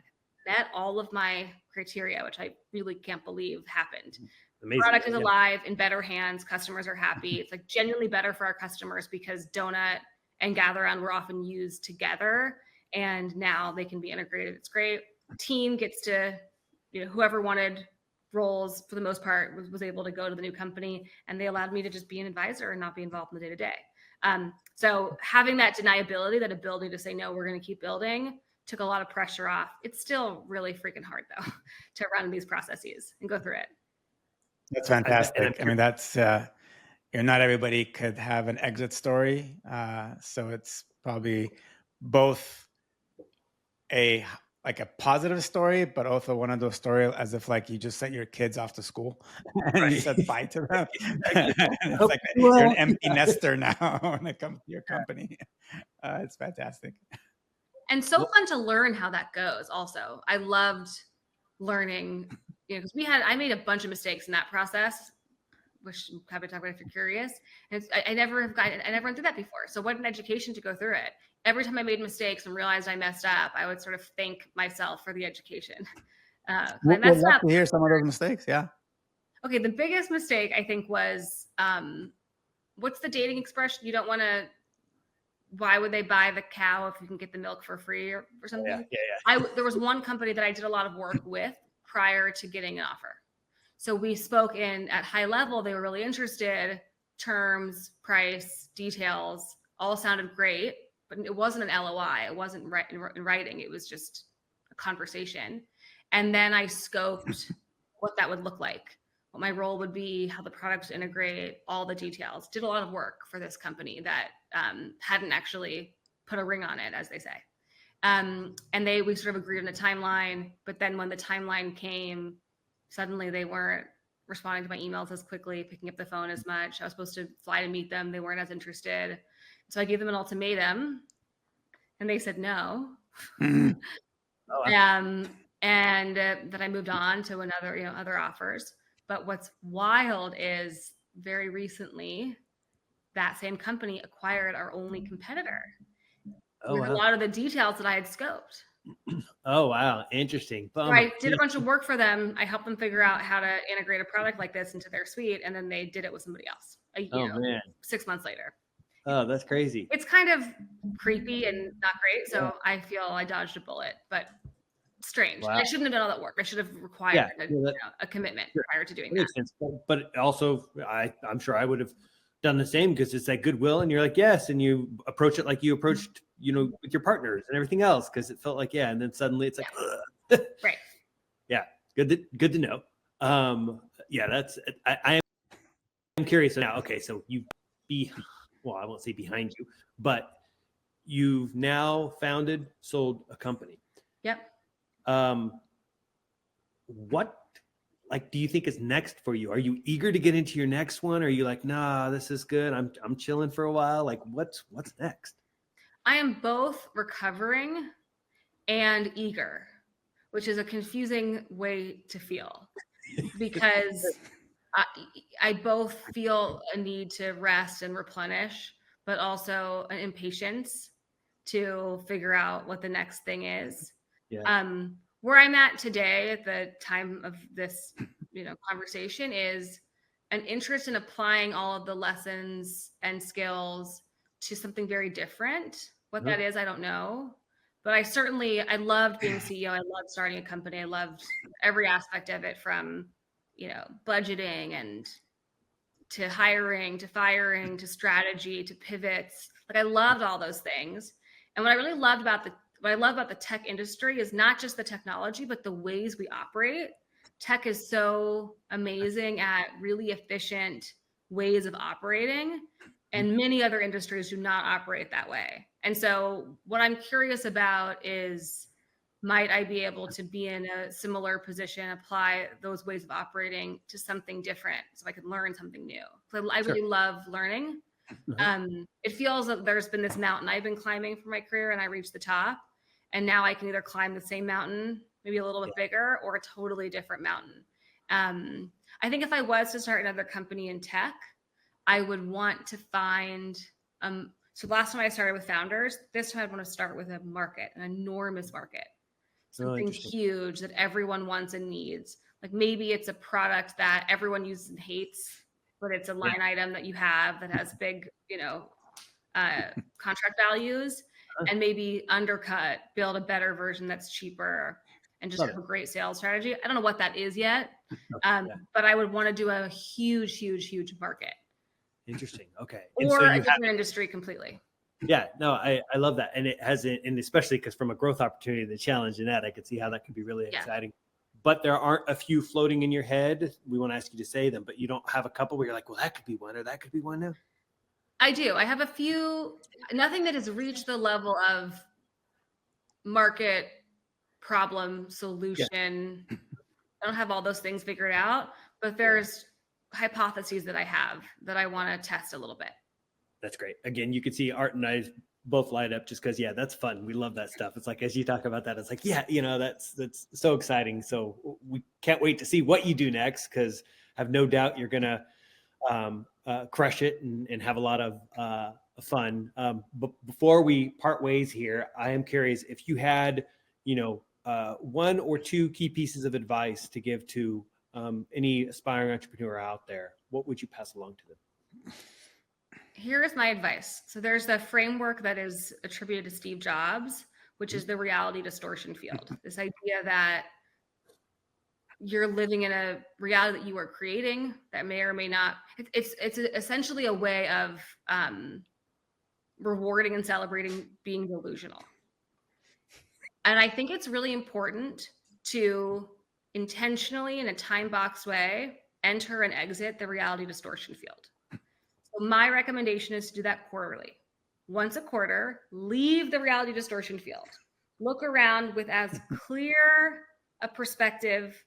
met all of my criteria, which I really can't believe happened. Amazing. Product is alive, in better hands. Customers are happy. It's like genuinely better for our customers because Donut and Gather Round were often used together, and now they can be integrated. It's great. Team gets to, whoever wanted roles for the most part was able to go to the new company, and they allowed me to just be an advisor and not be involved in the day-to-day. So having that deniability, that ability to say, no, we're going to keep building, took a lot of pressure off. It's still really freaking hard though to run these processes and go through it. That's fantastic. I mean, that's not everybody could have an exit story. So it's probably both a positive story, but also one of those stories as if like you just sent your kids off to school and you said bye to them. And it's like you're an empty nester now when it comes to your company. It's fantastic. And so fun to learn how that goes. Also, I loved learning, because I made a bunch of mistakes in that process, which I'm happy to talk about if you're curious. And I never went through that before. So what an education to go through it. Every time I made mistakes and realized I messed up, I would sort of thank myself for the education. We'd love to hear some of those mistakes. Yeah. Okay. The biggest mistake I think was, what's the dating expression? You don't want to, why would they buy the cow if you can get the milk for free or something? Yeah. There was one company that I did a lot of work with prior to getting an offer. So we spoke at high level. They were really interested. Terms, price, details, all sounded great, but it wasn't an LOI. It wasn't in writing. It was just a conversation. And then I scoped what that would look like, what my role would be, how the products integrate, all the details. Did a lot of work for this company that hadn't actually put a ring on it, as they say. And we sort of agreed on a timeline. But then when the timeline came, suddenly they weren't responding to my emails as quickly, picking up the phone as much. I was supposed to fly to meet them. They weren't as interested. So I gave them an ultimatum and they said no. And then I moved on to other offers. But what's wild is very recently that same company acquired our only competitor. With a lot of the details that I had scoped. Oh, wow. Interesting. So I did a bunch of work for them. I helped them figure out how to integrate a product like this into their suite. And then they did it with somebody else, 6 months later. Oh, that's crazy. It's kind of creepy and not great. So I feel I dodged a bullet, but strange. Wow. I shouldn't have done all that work. I should have required a commitment prior to doing that. Makes sense. But also, I'm sure I would have done the same, because it's that goodwill and you're like, yes. And you approach it like you approached, with your partners and everything else. Cause it felt like, and then suddenly it's like, right. Yeah. Good to know. I am curious now. Okay. So I won't say behind you, but you've now sold a company. Yep. What do you think is next for you? Are you eager to get into your next one? Or are you like, nah, this is good. I'm chilling for a while. Like what's next? I am both recovering and eager, which is a confusing way to feel, because I both feel a need to rest and replenish, but also an impatience to figure out what the next thing is. Yeah. Where I'm at today at the time of this, conversation is an interest in applying all of the lessons and skills to something very different. What that is, I don't know. But I loved being CEO. I loved starting a company. I loved every aspect of it, from, budgeting and to hiring, to firing, to strategy, to pivots. Like I loved all those things. And what I really loved about the tech industry is not just the technology, but the ways we operate. Tech is so amazing at really efficient ways of operating, and many other industries do not operate that way. And so what I'm curious about is, might I be able to be in a similar position, apply those ways of operating to something different so I could learn something new? So I really love learning. It feels that there's been this mountain I've been climbing for my career, and I reached the top. And now I can either climb the same mountain, maybe a little bit bigger, or a totally different mountain. I think if I was to start another company in tech, I would want to find, so last time I started with founders, this time I'd want to start with a market, an enormous market, something huge that everyone wants and needs. Like maybe it's a product that everyone uses and hates, but it's a line item that you have that has big, contract values, and maybe undercut, build a better version that's cheaper. and just Love have it. a great sales strategy. I don't know what that is yet, Yeah. but I would want to do a huge, huge, huge market Interesting. Okay. And so or a you have, different industry completely. yeah, no, I love that. And it has it, and especially because from a growth opportunity, the challenge in that, I could see how that could be really Yeah. exciting. But there aren't a few floating in your head. We want to ask you to say them, but you don't have a couple where you're like, well, that could be one or that could be one now. I do. I have a few, nothing that has reached the level of market problem solution. I don't have all those things figured out, but there's hypotheses that I have that I want to test a little bit. That's great. Again, you can see Art and I both light up just because, yeah, that's fun. We love that stuff. It's like, as you talk about that, it's like, yeah, you know, that's so exciting. So we can't wait to see what you do next, because I have no doubt you're going to crush it and have a lot of fun. But before we part ways here, I am curious if you had, one or two key pieces of advice to give to any aspiring entrepreneur out there, what would you pass along to them? Here is my advice. So there's the framework that is attributed to Steve Jobs, which is the reality distortion field. This idea that you're living in a reality that you are creating that may or may not. It's essentially a way of rewarding and celebrating being delusional. And I think it's really important to intentionally, in a time box way, enter and exit the reality distortion field. So my recommendation is to do that quarterly. Once a quarter, leave the reality distortion field. Look around with as clear a perspective,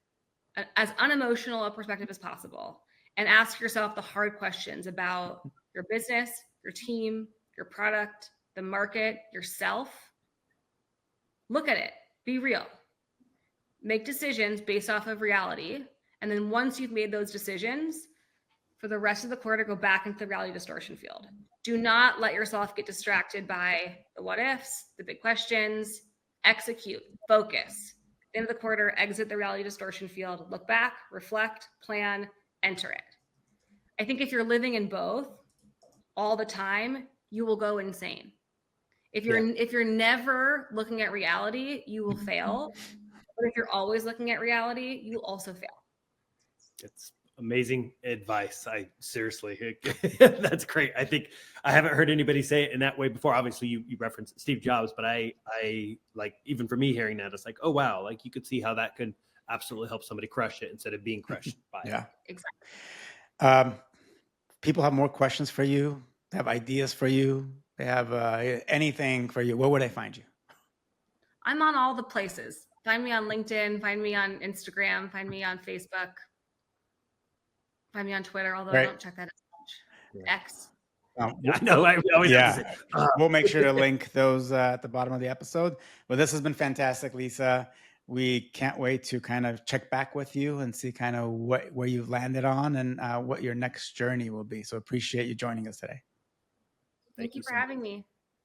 as unemotional a perspective as possible, and ask yourself the hard questions about your business, your team, your product, the market, yourself. Look at it. Be real. Make decisions based off of reality. And then once you've made those decisions, for the rest of the quarter, go back into the reality distortion field. Do not let yourself get distracted by the what ifs, the big questions. Execute, focus. At the end of the quarter, exit the reality distortion field, look back, reflect, plan, enter it. I think if you're living in both all the time, you will go insane. If you're never looking at reality, you will fail. But if you're always looking at reality, you will also fail. It's amazing advice. I seriously, that's great. I think I haven't heard anybody say it in that way before. Obviously you referenced Steve Jobs, but I like, even for me hearing that, it's like, oh, wow. Like you could see how that could absolutely help somebody crush it instead of being crushed by it. Yeah. Exactly. People have more questions for you. They have ideas for you. They have anything for you. Where would I find you? I'm on all the places. Find me on LinkedIn, find me on Instagram, find me on Facebook, find me on Twitter, although I don't check that as much. Yeah. X. I know. I always have to say, We'll make sure to link those at the bottom of the episode. But this has been fantastic, Lisa. We can't wait to kind of check back with you and see kind of where you've landed on and what your next journey will be. So appreciate you joining us today. Thank you for having me.